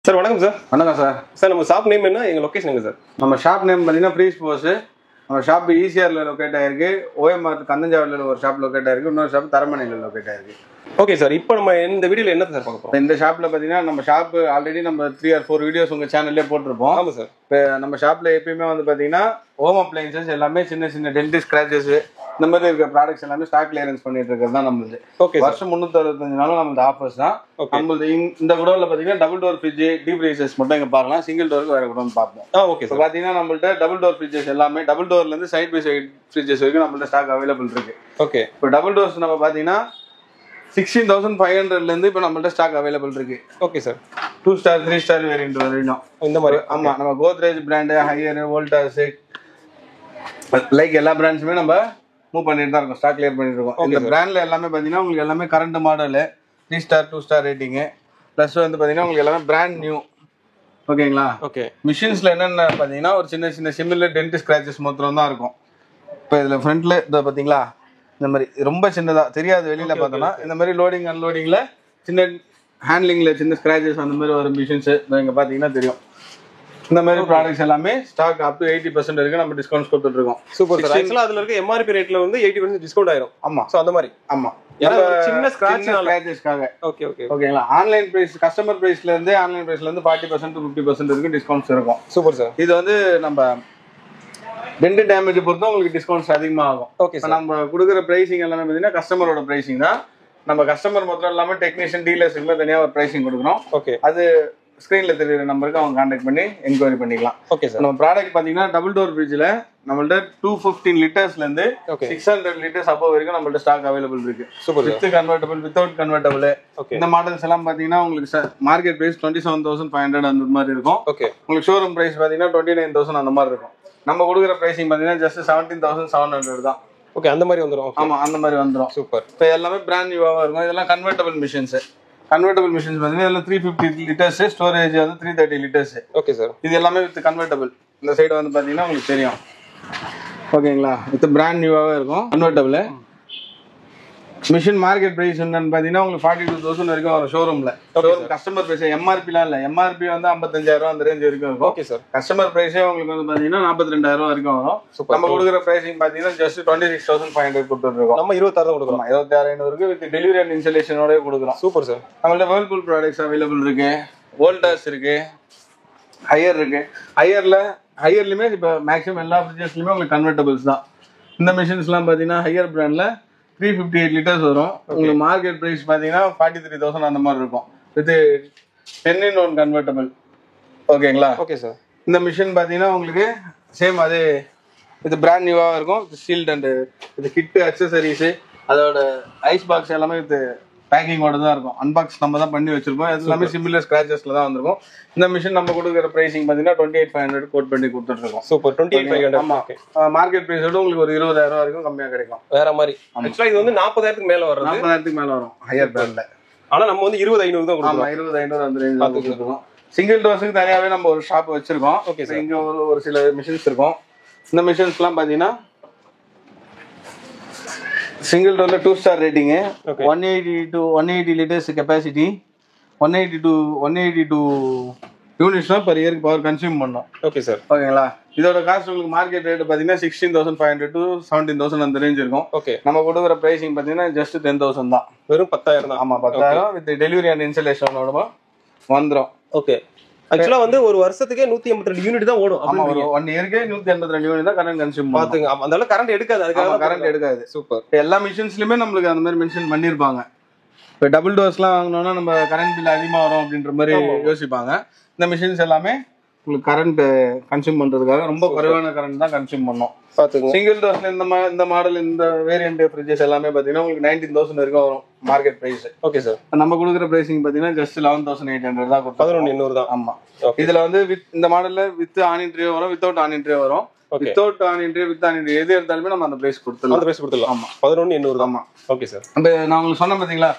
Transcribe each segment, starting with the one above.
Sir வணக்கம் sir. வணக்கம் sir. Sir நம்ம ஷாப் நேம் என்ன, எங்க லொகேஷன் எங்க சார்? நம்ம ஷாப் நேம் பார்த்தீங்கன்னா ஃப்ரீ ஸ்போர்ட்ஸ். நம்ம ஷாப் ஈசிஆர்ல லொக்கேட் ஆயிருக்கு. ஓஎம்ஆர் கந்தஞ்சாவடியில் ஒரு ஷாப் லொக்கேட் ஆயிருக்கு. இன்னொரு ஷாப் தரமணியில் லொக்கேட் ஆயிருக்கு. ஓகே சார், இப்போ நம்ம இந்த வீடியோல என்ன சார் பார்க்க போறோம்? இந்த ஷாப்ல பார்த்தீங்கன்னா நம்ம ஷாப் ஆல்ரெடி நம்ம 3 or 4 வீடியோஸ் உங்க சேனல்லே போட்டிருப்போம். ஆமாம் சார். இப்போ நம்ம ஷாப்ல எப்பயுமே வந்து பார்த்தீங்கன்னா ஹோம் அப்ளைன்சஸ் எல்லாமே சின்ன சின்ன டென்ட் ஸ்கிராச்சஸ் இந்த மாதிரி இருக்கிற ப்ராடக்ட்ஸ் எல்லாமே ஸ்டாக் கிளியரன்ஸ் பண்ணிட்டு இருக்கிறது தான் நம்மளுது. Okay sir. வருஷம் 365 நாளும் நம்மளுக்கு ஆஃபர்ஸ் தான். நம்மளுது இந்த குடோன்ல பார்த்தீங்கன்னா double door fridge deep freezers மட்டும் இங்கே பார்க்கலாம். சிங்கிள் டோருக்கு வேற குடோன் பார்ப்போம். ஓகே இப்போ சார். பார்த்தீங்கன்னா நம்மள்ட்ட டபுள் டோர் ஃப்ரிட்ஜஸ் எல்லாமே டபுள் டோர்ல இருந்து சைட் பை சைட் ஃப்ரிட்ஜஸ் வரைக்கும் நம்மள்ட்ட ஸ்டாக் அவைலபிள் இருக்கு. ஓகே. இப்போ டபுள் டோர்ஸ் நம்ம பார்த்தீங்கன்னா 16,500ல இருந்து இப்போ நம்மள்ட்ட ஸ்டாக் அவைலபிள் இருக்கு. Okay sir. 2 star 3 star variant வரைக்கும் இந்த மாதிரி. ஆமா, நம்ம Godrej brand, higher, Voltas like எல்லா பிராண்ட்ஸுமே நம்ம மூவ் பண்ணிட்டு தான் இருக்கோம், ஸ்டாக் கிளியர் பண்ணிட்டு இருக்கோம். இந்த பிராண்ட்ல எல்லாமே பார்த்தீங்கன்னா உங்களுக்கு எல்லாமே current model 3 star 2 star rating plus வந்து பார்த்தீங்கன்னா உங்களுக்கு எல்லாமே பிராண்ட் நியூ. ஓகேங்களா? ஓகே. மிஷின்ஸ்ல என்னென்ன பார்த்தீங்கன்னா ஒரு சின்ன சின்ன சிமிலர் டென்ட் ஸ்கிராச்சஸ் மாத்திரம் தான் இருக்கும். இப்போ இதில் ஃப்ரண்ட்ல இதை பார்த்தீங்களா, இந்த மாதிரி ரொம்ப சின்னதாக தெரியாது வெளியில பார்த்தோம்னா. இந்த மாதிரி லோடிங் அன்லோடிங்ல சின்ன ஹேண்ட்லிங்ல சின்ன ஸ்கிராச்சஸ் அந்த மாதிரி ஒரு மிஷின்ஸ் இங்கே பார்த்தீங்கன்னா தெரியும். இந்த மாதிரி ப்ராடக்ட்ஸ் எல்லாமே ஸ்டாக் அப் டு 80% வரைக்கும் நம்ம டிஸ்கவுண்ட்ஸ் கொடுத்துட்டு இருக்கோம். Super sir. ஆக்சுவலா அதுல இருக்க எம்ஆர்பி ரேட்ல வந்து 80% டிஸ்கவுண்ட் ஆயிரும். ஆமா, சோ அந்த மாதிரி. ஆமா, ஏன்னா சின்ன ஸ்கிராச்சஸ்க்காக. Okay okay. ஓகேங்களா? ஆன்லைன் பிரைஸ் கஸ்டமர் பிரைஸ்ல இருந்து ஆன்லைன் பிரைஸ்ல இருந்து 40% to 50% வரைக்கும் டிஸ்கவுண்ட்ஸ் இருக்கும். Super sir. இது வந்து நம்ம டென்ட் டேமேஜ் பொறுத்து உங்களுக்கு டிஸ்கவுண்ட்ஸ் அதிகமாக ஆகும். Okay sir. நம்ம கொடுக்குற பிரைசிங் எல்லாமே பார்த்தீங்கன்னா கஸ்டமரோட பிரைசிங் தான். நம்ம கஸ்டமர் மொத்தம் இல்லாமல் டெக்னீஷியன் டீலர்ஸுக்குமே தனியாக ஒரு பிரைசிங் கொடுக்குறோம். ஓகே. அது ஸ்க்ரீனில் தெரியுற நம்பருக்கு அவங்க கான்டாக்ட் பண்ணி என்கொயரி பண்ணிக்கலாம். Okay sir. நம்ம ப்ராடக்ட் பார்த்தீங்கன்னா டபுள் டோர் ஃப்ரிட்ஜில் நம்மள்ட்ட 215 லிட்டர்ஸ்லேருந்து 600 லிட்டர்ஸ் அப்போ வரைக்கும் நம்மள்ட்ட ஸ்டாக் அவைலபிள் இருக்கு. Super. With convertible, without convertible. இந்த மாடல்ஸ் எல்லாம் பார்த்தீங்கன்னா உங்களுக்கு மார்க்கெட் பிரைஸ் 27,500 அந்த மாதிரி இருக்கும். ஓகே. உங்களுக்கு ஷோரூம் பிரைஸ் பார்த்தீங்கன்னா 29,000 அந்த மாதிரி இருக்கும். நம்ம கொடுக்குற பிரைசிங் பார்த்தீங்கன்னா ஜஸ்ட் 17,700 தான். ஓகே, அந்த மாதிரி வந்துரும். ஆமா, அந்த மாதிரி வந்துரும். சூப்பர். இப்போ எல்லாமே பிராண்ட் நியூவாக இருக்கும். இதெல்லாம் கன்வெர்டபிள் மிஷின்ஸ். கன்வெர்டபிள் மிஷின்ஸ் பார்த்தீங்கன்னா இதெல்லாம் 350 லிட்டர்ஸ், ஸ்டோரேஜ் வந்து 330 லிட்டர்ஸ். Okay sir. இது எல்லாமே வித் கன்வெர்டபிள். இந்த சைடு வந்து பார்த்தீங்கன்னா உங்களுக்கு தெரியும். ஓகேங்களா? வித் பிராண்ட் நியூவாகவே இருக்கும் கன்வெர்டபிள். மிஷின் மார்க்கெட் பிரைஸ் என்னன்னு பார்த்தீங்கன்னா உங்களுக்கு 42,000 வரைக்கும் வரும் ஷோரூம்ல. கஸ்டமர் பிரைஸ் எம்ஆர்பிலாம் இல்லை. எம்ஆர்பி வந்து 55,000 அந்த ரேஞ்ச் வரைக்கும் இருக்கும். Okay sir. கஸ்டமர் பிரைஸே உங்களுக்கு வந்து பார்த்தீங்கன்னா 42,000 வரைக்கும் வரும். நம்ம கொடுக்குற பிரைசிங் பார்த்தீங்கன்னா ஜஸ்ட் 26,500 கொடுத்துருக்கோம். நம்ம 26 கொடுக்குறோம். 26,500 வித் டெலிவரி அண்ட் இன்ஸ்டாலேஷனோட கொடுக்குறோம். Super sir. நம்மள்ட்ட வேர்ல்பூல் ப்ராடக்ட்ஸ் அவைலபிள் இருக்கு. வோல்டாஸ் இருக்கு, ஹையர் இருக்கு. ஹையர்லையுமே இப்போ மேக்ஸிமம் எல்லா ஃப்ரிட்ஜஸ்லையுமே உங்களுக்கு கன்வெர்டபிள்ஸ் தான். இந்த மிஷின்ஸ்லாம் பார்த்தீங்கன்னா ஹையர் பிராண்டில் 358 லிட்டர்ஸ் வரும். உங்களுக்கு மார்க்கெட் ப்ரைஸ் பார்த்தீங்கன்னா 43,000 அந்த மாதிரி இருக்கும். With 10-in-1 convertible. ஓகேங்களா? Okay sir. இந்த மிஷின் பார்த்தீங்கன்னா உங்களுக்கு சேம் அதே இது பிராண்ட் நியூவாக இருக்கும். ஷீல்ட் அண்ட் இது கிட்டு அக்சசரிஸு அதோட ஐஸ் பாக்ஸ் எல்லாமே இது பேக்கிங்கோட தான் இருக்கும். அன்பாக்ஸ் நம்ம தான் பண்ணி வச்சிருப்போம். அது எல்லாமே சிமிலர் ஸ்கிராச்சஸ்ல தான் வந்திருக்கும். இந்த மிஷின் நம்ம கொடுக்குற பிரைசிங் பார்த்தீங்கன்னா 28,500 கோட் பண்ணி கொடுத்துருக்கோம். சூப்பர். 28,500. ஆமா, மார்க்கெட் பிரைஸ் விட உங்களுக்கு ஒரு 20,000 வரைக்கும் கம்மியாக கிடைக்கும். வேற மாதிரி. ஆக்சுவலா இது வந்து 40,000க்கு மேல வரும். 40,000க்கு மேல வரும் ஹையர் பிராண்ட்ல. ஆனா நம்ம வந்து 20,500 தான் கொடுக்குறோம். 20,500 அந்த ரேஞ்ச் தான் கொடுக்குறோம். சிங்கிள் டோர்ஸுக்கு தனியாவே நம்ம ஒரு ஷாப் வச்சிருக்கோம். Okay sir. இங்க ஒரு சில மிஷின்ஸ் இருக்கும். இந்த மிஷின்ஸ்லாம் பார்த்தீங்கன்னா சிங்கிள் டோர்ல 2 star rating, 180 litres capacity, 182 units தான் per இயருக்கு பவர் கன்சியூம் பண்ணோம். Okay sir. ஓகேங்களா? இதோட காஸ்ட் உங்களுக்கு மார்க்கெட் ரேட் பார்த்தீங்கன்னா 16,500 to 17,000 அந்த ரேஞ்ச் இருக்கும். ஓகே. நம்ம கொடுக்குற பிரைசிங் பார்த்தீங்கன்னா ஜஸ்ட் 10,000 தான். வெறும் 10,000 தான். ஆமா, 10,000 வித் டெலிவரி அண்ட் இன்ஸ்டாலேஷனோட வந்துடும். ஓகே. ஆக்சுவலா வந்து ஒரு வருஷத்துக்கே 182 யூனிட் தான் ஓடும். ஆமா, ஒரு 1 இயர்க்கே 182 யூனிட் தான் கரண்ட் கன்சியூம் பண்ணும். பாத்துங்க, அந்த அளவுக்கு கரண்ட் எடுக்காது. அதுக்காக கரண்ட் எடுக்காது. சூப்பர். எல்லா மிஷின்ஸ்லயுமே நம்மளுக்கு அந்த மாதிரி மென்ஷன் பண்ணிருப்பாங்க. இப்போ டபுள் டோர்ஸ்லாம் வாங்கினோம்னா நம்ம கரண்ட் பில் அதிகமாக வரும் அப்படின்ற மாதிரி யோசிப்பாங்க. இந்த மிஷின்ஸ் எல்லாமே உங்களுக்கு கரண்ட் கன்சியூம் பண்றதுக்காக ரொம்ப குறைவான கரண்ட் தான் கன்சியூம் பண்ணோம். பாத்துங்க. சிங்கிள் டோர்ஸ்ல இந்த மாடல் இந்த வேரியன்ட் ஃப்ரிட்ஜஸ் எல்லாமே பாத்தீங்கன்னா உங்களுக்கு 19,000 வரைக்கும் வரும் மார்க்கெட் பிரைஸ். Okay sir. நம்ம கொடுக்குற பிரைசிங் பாத்தீங்கன்னா ஜஸ்ட் 11,800 தான் கொடுத்தோம். 11,800 தான். ஆமா. இதுல வந்து இந்த மாடல்ல வித் ஆன் இன்ட்ரே வரும், வித்தவுட் ஆன் இன்ட்ரே வரும். வித்தவுட் ஆன் இன்ட்ரே, வித் ஆன் இன்ட்ரே எது எடுத்தாலுமே நம்ம அந்த பிரைஸ் கொடுத்துடலாம். அந்த பிரைஸ் கொடுத்துடலாம். ஆமா, 11,800 தான். ஆமா. Okay sir. அந்த நான் உங்களுக்கு சொன்னேன் பாத்தீங்களா,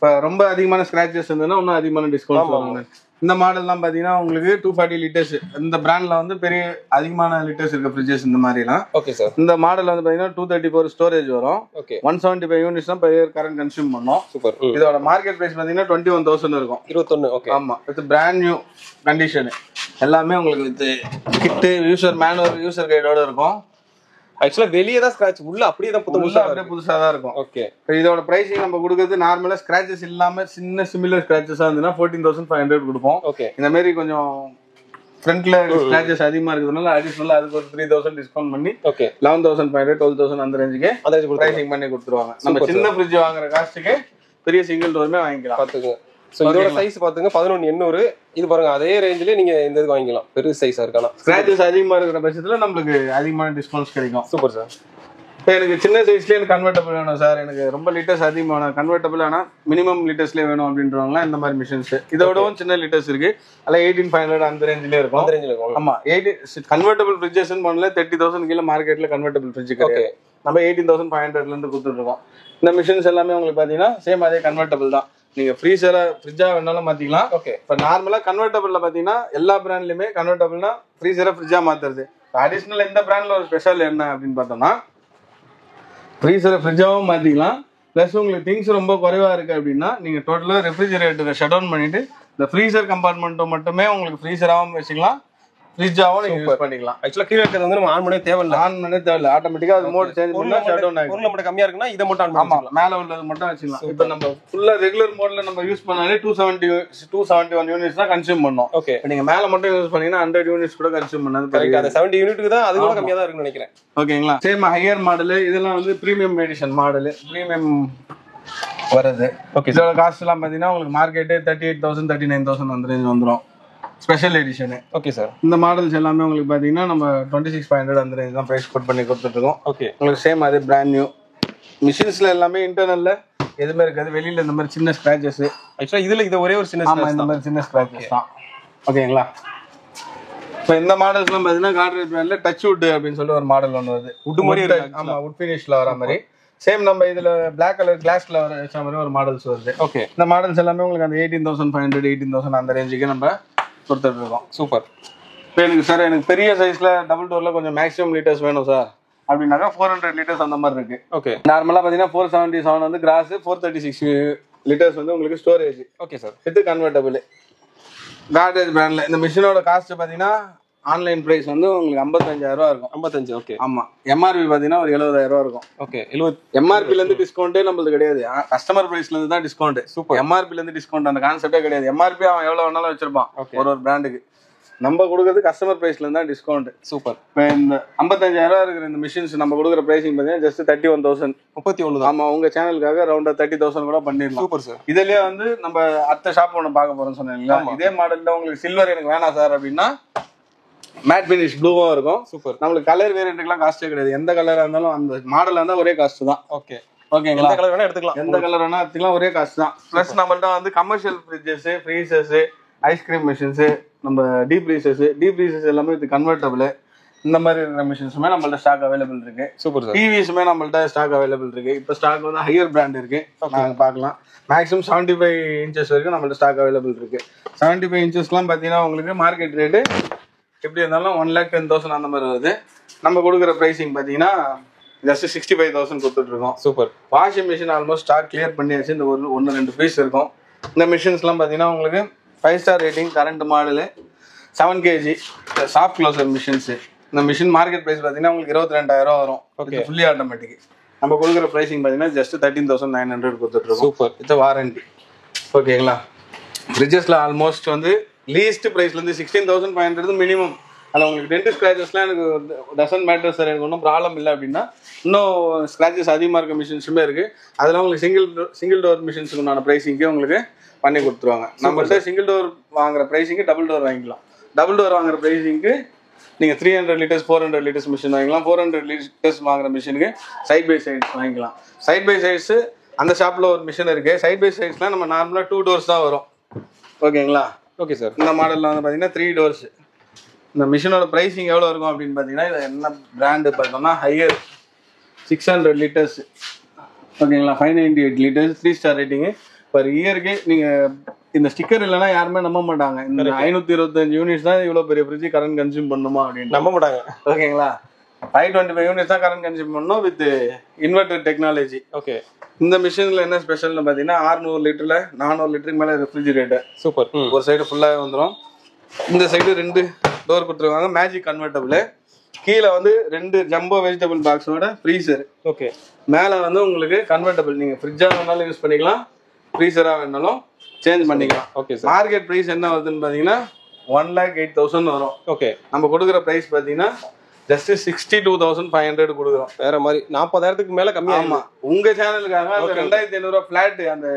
இப்போ ரொம்ப அதிகமான ஸ்கிராச்சஸ் இருந்ததுன்னா இன்னும் அதிகமான டிஸ்கவுண்ட் வருவாங்க. இந்த மாடல்லாம் பார்த்தீங்கன்னா உங்களுக்கு 240 லிட்டர்ஸ். இந்த பிராண்ட்ல வந்து பெரிய அதிகமான லிட்டர்ஸ் இருக்க ஃப்ரிட்ஜஸ் இந்த மாதிரிலாம். Okay sir. இந்த மாடல் வந்து பார்த்தீங்கன்னா 234 ஸ்டோரேஜ் வரும். ஓகே. 175 யூனிட்ஸ் தான் பெரிய கரண்ட் கன்சியூம் பண்ணும். சூப்பர். இதோட மார்க்கெட் பிரைஸ் பார்த்தீங்கன்னா 21,000 இருக்கும். 21. ஓகே. ஆமா, வித் பிராண்ட் நியூ கண்டிஷன். எல்லாமே உங்களுக்கு with kit, user manual, user கைடோட இருக்கும். ஆக்சுவலா வெளியே தான் ஸ்கிராட்ச், உள்ள அப்படியே தான் புதுசா தான் இருக்கும். ஓகே. இதோட பிரைசிங் நம்ம கொடுக்குறது நார்மலா ஸ்கிராச்சஸ் இல்லாம சின்ன சிமிலர் ஸ்கிராச்சஸா இருந்ததுன்னா 14,500 கொடுப்போம். ஓகே. இந்த மாதிரி கொஞ்சம் ஃப்ரண்ட்ல ஸ்கிராச்சஸ் அதிகமா இருக்கிறதுனால அடிஷனலா அதுக்கு ஒரு 3,000 டிஸ்கவுண்ட் பண்ணி ஓகே 11,500 12,000 அந்த ரேஞ்சுக்கு பிரைசிங் பண்ணி கொடுத்துருவாங்க. நம்ம சின்ன ஃப்ரிட்ஜ் வாங்குற காஸ்ட்டுக்கு பெரிய சிங்கிள் டோருமே வாங்கிக்கலாம். பாத்துங்க. சோ இதோட சைஸ் பாத்துங்க 11,800. இது பாருங்க அதே ரேஞ்சிலே நீங்க இந்த இது வாங்கிக்கலாம். பெரிய சைஸா இருக்கானா. ஸ்கிராச்சஸ் அதிகமா இருக்கிற பட்சத்துல நம்மளுக்கு அதிகமான டிஸ்கவுண்ட்ஸ் கிடைக்கும். Super sir. எனக்கு சின்ன சைஸ்லேயே எனக்கு கன்வெர்டபிள் வேணும் சார், எனக்கு ரொம்ப லிட்டர்ஸ் அதிகமான கன்வெர்டபிள் ஆனால் மினிமம் லிட்டர்ஸ்லேயே வேணும் அப்படின்றவங்களாம் இந்த மாதிரி மிஷின்ஸ். இதோடவும் சின்ன லிட்டர்ஸ் இருக்கு, அதில் 18,500 அந்த ரேஞ்சிலே இருக்கும். ஆமா, கன்வெர்டபிள் ஃப்ரிட்ஜஸ் பண்ணல 30,000 கீழே மார்க்கெட்ல கன்வெர்டபிள் ஃப்ரிட்ஜ் கிடையாது. நம்ம 18,500 கொடுத்துருக்கோம். இந்த மிஷின்ஸ் எல்லாமே உங்களுக்கு பார்த்தீங்கன்னா சேம் அதே கன்வெர்டபிள் தான். நீங்க ஃப்ரீசரா ஃப்ரிட்ஜா வேணாலும் மாத்திக்கலாம். ஓகே. இப்போ நார்மலா கன்வெர்டபிள்ல பாத்தீங்கன்னா எல்லா பிராண்ட்லயுமே கன்வெர்டபிள்னா ஃப்ரீசரா ஃப்ரிட்ஜா மாத்துறது. அடிஷனல் இந்த பிராண்ட்ல ஒரு ஸ்பெஷல் என்ன அப்படின்னு பார்த்தோம்னா ஃப்ரீசரை ஃப்ரிட்ஜாவும் மாற்றிக்கலாம். ப்ளஸ் உங்களுக்கு திங்ஸ் ரொம்ப குறைவாக இருக்குது அப்படின்னா நீங்கள் டோட்டலாக ரெஃப்ரிஜரேட்டரை ஷட் டவுன் பண்ணிவிட்டு இந்த ஃப்ரீசர் கம்பார்ட்மெண்ட்டை மட்டுமே உங்களுக்கு ஃப்ரீசராகவும் வச்சுக்கலாம், ஃப்ரிட்ஜாவும் நீங்கள் யூஸ் பண்ணிக்கலாம். ஆக்சுவலாக கீழே இருக்கிறது வந்து நம்ம ஆன் பண்ணவே தேவையில்லை. ஆட்டோமேட்டிக்காக அது மோட் சேஞ்ச் பண்ணா ஷட் டவுன் ஆகும். பொருள் மட்டும் கம்மியாக இருக்குன்னா இதை மட்டும் ஆமாம், மேலே உள்ளது மட்டும் வச்சுக்கலாம். இப்போ நம்ம ஃபுல்லாக ரெகுலர் மோடில் நம்ம யூஸ் பண்ணாலே 271 யூனிட்ஸ் தான் கன்சியூம் பண்ணோம். ஓகே. நீங்கள் மேலே மட்டும் யூஸ் பண்ணீங்கன்னா 100 யூனிட்ஸ் கூட கன்சியூம் பண்ணாது. அந்த 70 யூனிட்டுக்கு தான் அது கூட கம்மியாக தான் இருக்குன்னு நினைக்கிறேன். ஓகேங்களா. சேம் ஹையர் மாடலு இதெல்லாம் வந்து ப்ரீமியம் எடிஷன் மாடலு, ப்ரீமியம் வருது. ஓகே. இதோட காஸ்ட் எல்லாம் பார்த்தீங்கன்னா உங்களுக்கு மார்க்கெட்டு 38,000 39,000 அந்த ரேஞ்ச் வந்துடும். Special edition. Okay sir. இந்த மாடல்ஸ் எல்லாமே உங்களுக்கு பார்த்தீங்கன்னா நம்ம 26,500 அந்த ரேஞ்ச் தான் ப்ரைஸ் கோட் பண்ணி கொடுத்துட்ருக்கோம். ஓகே. உங்களுக்கு சேம் அதே பிராண்ட் நியூ மிஷின்ஸில் எல்லாமே இன்டர்னலில் எதுவுமே இருக்காது. வெளியில் இந்த மாதிரி சின்ன ஸ்க்ராச்சஸ். ஆக்சுவலாக இதில் இது ஒரே ஒரு சின்ன, இந்த மாதிரி சின்ன ஸ்க்ராச்சஸ் தான். ஓகேங்களா. இப்போ இந்த மாடல்ஸ்லாம் பார்த்தீங்கன்னா கார்ட்ரேஜ் பிராண்டில் டச் வுட் அப்படின்னு சொல்லிட்டு ஒரு மாடல் ஒன்று வருது. வுட் மாதிரி இருக்கு. ஆமாம், வுட் ஃபினிஷில் வர மாதிரி. சேம் நம்ம இதில் பிளாக் கலர் கிளாஸ்ல வச்ச மாதிரி ஒரு மாடல்ஸ் வருது. ஓகே. இந்த மாடல்ஸ் எல்லாமே உங்களுக்கு அந்த 18,500 18,000 அந்த ரேஞ்சுக்கு நம்ம கொடுத்துட்டு இருக்கோம். சூப்பர். இப்போ எனக்கு சார் எனக்கு பெரிய சைஸ்ல டபுள் டோர்ல கொஞ்சம் மேக்ஸிமம் லிட்டர்ஸ் வேணும் சார் அப்படின்னாக்கா 400 லிட்டர்ஸ் அந்த மாதிரி இருக்கு. ஓகே. நார்மலா பாத்தீங்கன்னா 477 வந்து கிராஸ், 436 லிட்டர்ஸ் வந்து உங்களுக்கு storage. Okay sir. With convertible cartage பிராண்ட்ல. இந்த மிஷினோட காஸ்ட் பாத்தீங்கன்னா ஆன்லைன் பிரைஸ் வந்து உங்களுக்கு 55,000 இருக்கும். 55. ஓகே. ஆமா. எம்ஆர்பி பாத்தீங்கன்னா ஒரு 70,000 இருக்கும். ஓகே. 70. எம்ஆர்பில இருந்து டிஸ்கவுண்டே நம்மளுக்கு கிடையாது, கஸ்டமர் பிரைஸ்ல இருந்து தான் டிஸ்கவுண்ட். சூப்பர். எம்ஆர்பில இருந்து டிஸ்கவுண்ட் அந்த கான்செப்டே கிடையாது. எம்ஆர்பி அவன் எவ்வளவு வேணாலும் வச்சிருப்பான் ஒரு பிராண்டுக்கு. நம்ம கொடுக்கறது கஸ்டமர் பிரைஸ்ல இருந்தா டிஸ்கவுண்ட். சூப்பர். இப்போ இந்த 55,000 இருக்கிற இந்த மிஷின்ஸ் நம்ம கொடுக்குற பிரைசிங் பார்த்தீங்கன்னா ஜஸ்ட் 31,000. 31. ஆமா, உங்க சேனலுக்காக ரவுண்டா 30,000 கூட பண்ணிடலாம். Super sir. இதுலயே வந்து நம்ம அடுத்த ஷாப் ஒன்று பார்க்க போறோம்னு சொன்னீங்களா, இதே மாடல்ல உங்களுக்கு சில்வர் எனக்கு வேணாம் சார் அப்படின்னா மேட் ஃபினிஷ் ப்ளூவும் இருக்கும். சூப்பர். நம்மளுக்கு கலர் வேரியண்ட்டுக்குலாம் காஸ்டே கிடையாது. எந்த கலரா இருந்தாலும் அந்த மாடலா இருந்தா ஒரே காஸ்ட் தான். ஓகே. ஓகேங்களா. எந்த கலர் வேணா எடுத்துக்கலாம், எந்த கலர் வேணா எடுத்துக்கலாம், ஒரே காஸ்ட் தான். ப்ளஸ் நம்மள்ட்ட வந்து commercial fridges, freezers, ice cream machines, நம்ம டீப் ஃப்ரீசர்ஸ் எல்லாமே இது கன்வெர்டபிள். இந்த மாதிரி இருக்கிற மிஷின்ஸுமே நம்மள்ட்ட ஸ்டாக் அவைலபிள் இருக்கு. Super sir. டிவிஸுமே நம்மள்ட்ட ஸ்டாக் அவைலபிள் இருக்கு. இப்போ ஸ்டாக் வந்து ஹையர் பிராண்ட் இருக்கு, நாங்கள் பார்க்கலாம். மேக்ஸிமம் 75 இன்ச்சஸ் வரைக்கும் நம்மள்ட்ட ஸ்டாக் அவைலபிள் இருக்கு. 75 இன்ச்சஸ்லாம் பார்த்தீங்கன்னா உங்களுக்கு மார்க்கெட் ரேட்டு எப்படி இருந்தாலும் 1,10,000 அந்த மாதிரி வருது. நம்ம கொடுக்குற ப்ரைஸிங் பார்த்தீங்கன்னா ஜஸ்ட் 65,000 கொடுத்துட்ருக்கோம். Super. Washing machine almost stock clear பண்ணியாச்சு. இந்த 1-2 பீஸ் இருக்கும். இந்த மிஷின்ஸ்லாம் பார்த்தீங்கன்னா உங்களுக்கு 5 star rating, current model, 7 kg soft closer machines. இந்த மிஷின் மார்க்கெட் ப்ரைஸ் பார்த்தீங்கன்னா உங்களுக்கு 22,000 வரும். ஓகே. Fully automatic. நம்ம கொடுக்குற ப்ரைஸிங் பார்த்தீங்கன்னா ஜஸ்ட் 13,900 கொடுத்துட்ருக்கோம். சூப்பர். With warranty. ஓகேங்களா. ஃப்ரிட்ஜஸில் ஆல்மோஸ்ட் வந்து லீஸ்ட் ப்ரைஸ்லேருந்து 16,500 மினிமம். அதில் உங்களுக்கு டென்ட் ஸ்க்ராச்சஸ்லாம் எனக்கு டசன்ட் மேட்டர் சார், எனக்கு ஒன்றும் ப்ராப்ளம் இல்லை அப்படின்னா இன்னும் ஸ்க்ராச்சஸ் அதிகமாக இருக்க மிஷின்ஸுமே இருக்குது. அதெல்லாம் உங்களுக்கு சிங்கிள் டோர் மிஷின்ஸுக்கு உண்டான ப்ரைஸிங்கே உங்களுக்கு பண்ணி கொடுத்துருவாங்க. நம்மள்ட்ட சிங்கிள் டோர் வாங்குற ப்ரைஸிங்கு டபுள் டோர் வாங்கிக்கலாம். டபுள் டோர் வாங்குற ப்ரைஸிங்க்கு நீங்கள் 300 லிட்டர்ஸ் 400 லிட்டர்ஸ் மிஷின் வாங்கிக்கலாம். 400 லிட்டர்ஸ் வாங்குற மிஷினுக்கு சைட் பை சைட்ஸ் வாங்கிக்கலாம். சைட் பை சைட்ஸு அந்த ஷாப்பில் ஒரு மிஷின் இருக்குது. சைட் பை சைட்ஸ்லாம் நம்ம நார்மலாக 2 டோர்ஸ் தான் வரும். ஓகேங்களா. Okay sir. இந்த மாடலில் வந்து பார்த்தீங்கன்னா 3 டோர்ஸ். இந்த மிஷினோட ப்ரைஸிங் எவ்வளோ இருக்கும் அப்படின்னு பார்த்தீங்கன்னா இது என்ன பிராண்டு பார்த்தோம்னா ஹையர் 600 லிட்டர்ஸ். ஓகேங்களா. 598 லிட்டர்ஸ் 3 ஸ்டார் ரேட்டிங்கு. பர் இயருக்கு நீங்க இந்த ஸ்டிக்கர் இல்லைன்னா யாருமே நம்ப மாட்டாங்க. இந்த 525 யூனிட்ஸ் தான் இவ்வளவு பெரிய ஃப்ரிட்ஜ் கரண்ட் கன்சியூம் பண்ணுமா அப்படின்னு நம்ப மாட்டாங்க. ஓகேங்களா. 525 யூனிட்ஸ் தான் கரண்ட் கன்சியூம் பண்ணணும் வித் இன்வெர்டர் டெக்னாலஜி. ஓகே. இந்த மிஷின்ல என்ன ஸ்பெஷல்னு பாத்தீங்கன்னா 600 லிட்டர்ல 400 லிட்டருக்கு மேல ரெஃப்ரிஜிரேட்டர். சூப்பர். ஒரு சைடு ஃபுல்லாவே வந்துடும். இந்த சைடு 2 டோர் கொடுத்துருவாங்க, மேஜிக் கன்வெர்டபிள். கீழே வந்து 2 ஜம்போ வெஜிடபிள் பாக்ஸோட ஃப்ரீசர். ஓகே. மேலே வந்து உங்களுக்கு கன்வெர்டபிள், நீங்க ஃப்ரிட்ஜா வேணாலும் யூஸ் பண்ணிக்கலாம், ஃப்ரீசரா வேணாலும் சேஞ்ச் பண்ணிக்கலாம். Okay sir. மார்க்கெட் பிரைஸ் என்ன வருதுன்னு பாத்தீங்கன்னா 1,08,000 வரும். ஓகே. நம்ம கொடுக்குற பிரைஸ் பாத்தீங்கன்னா ஜஸ்ட் 62,500 கொடுக்குறோம். வேற மாதிரி 40,000க்கு மேல கம்மியா. ஆமா, உங்க சேனலுக்காக அந்த 2,500 பிளாட், அந்த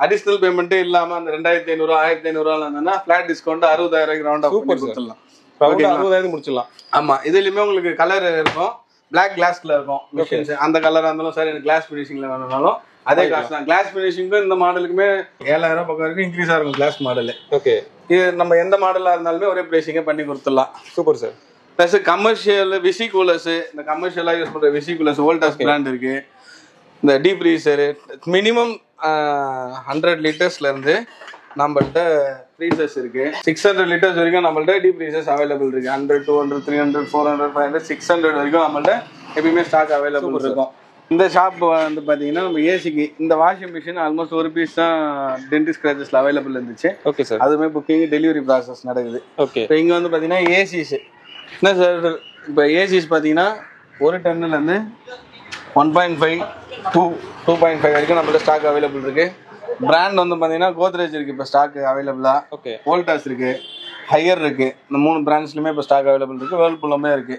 அடிஷனல் பேமெண்ட்டே இல்லாம அந்த 2,500 1,500 இருந்ததுன்னா பிளாட் டிஸ்கவுண்ட் 60,000 ரவுண்ட் ஆஃப் கொடுத்துடலாம். 60,000 முடிச்சிடலாம். ஆமா, இதுலயுமே உங்களுக்கு கலர் இருக்கும், பிளாக் கிளாஸ்ல இருக்கும் மிஷின்ஸ். அந்த கலரா இருந்தாலும் சரி, எனக்கு கிளாஸ் பினிஷிங்ல வேணும்னாலும் அதே காசு தான். கிளாஸ் பினிஷிங்க்கும் இந்த மாடலுக்குமே 7,000 பக்கம் வரைக்கும் இன்க்ரீஸ் ஆகும் கிளாஸ் மாடல். ஓகே. இது நம்ம எந்த மாடலா இருந்தாலுமே ஒரே பிரைசிங்க பண்ணி கொடுத்துடலாம். Super sir. பிளஸ் கமர்ஷியல் விசி கூலர்ஸ், இந்த கமர்ஷியலா யூஸ் பண்ற விசி கூலர்ஸ் வோல்டாஸ் பிராண்ட் இருக்கு. இந்த டீப் ஃப்ரீசர் மினிமம் 100 லிட்டர்ஸ்ல இருந்து நம்மள்ட்ட ஃப்ரீசர்ஸ் இருக்கு. 600 லிட்டர்ஸ் வரைக்கும் நம்மள்ட்ட டீப் ஃப்ரீசர்ஸ் அவைலபிள் இருக்கு. 100, 200, 300, 400, 500, 600 வரைக்கும் நம்மள்ட்ட எப்பயுமே ஸ்டாக் அவைலபிள் இருக்கும். இந்த ஷாப் வந்து பாத்தீங்கன்னா நம்ம ஏசிக்கு இந்த வாஷிங் மிஷின் ஆல்மோஸ்ட் ஒரு பீஸ் தான் டென்டிஸ்ட் ஸ்கிராச்சஸ்ல அவைலபிள் இருந்துச்சு. Okay sir. அதுவுமே புக்கிங் டெலிவரி ப்ராசஸ் நடக்குது. ஓகே. இப்போ இங்க வந்து பாத்தீங்கன்னா ஏசிஸ் என்ன சார், இப்போ ஏசிஸ் பாத்தீங்கன்னா 1 டன்னுல இருந்து 1.5 to 2.5 வரைக்கும் நம்மள்ட்ட ஸ்டாக் அவைலபிள் இருக்கு. பிராண்ட் வந்து பாத்தீங்கன்னா கோத்ரேஜ் இருக்கு இப்போ ஸ்டாக் அவைலபிளா. ஓகே. வோல்டாஸ் இருக்கு, ஹையர் இருக்கு. இந்த 3 பிராண்ட்ஸ்லயுமே இப்போ ஸ்டாக் அவைலபிள் இருக்கு. வேர்ல்பூலுமே இருக்கு.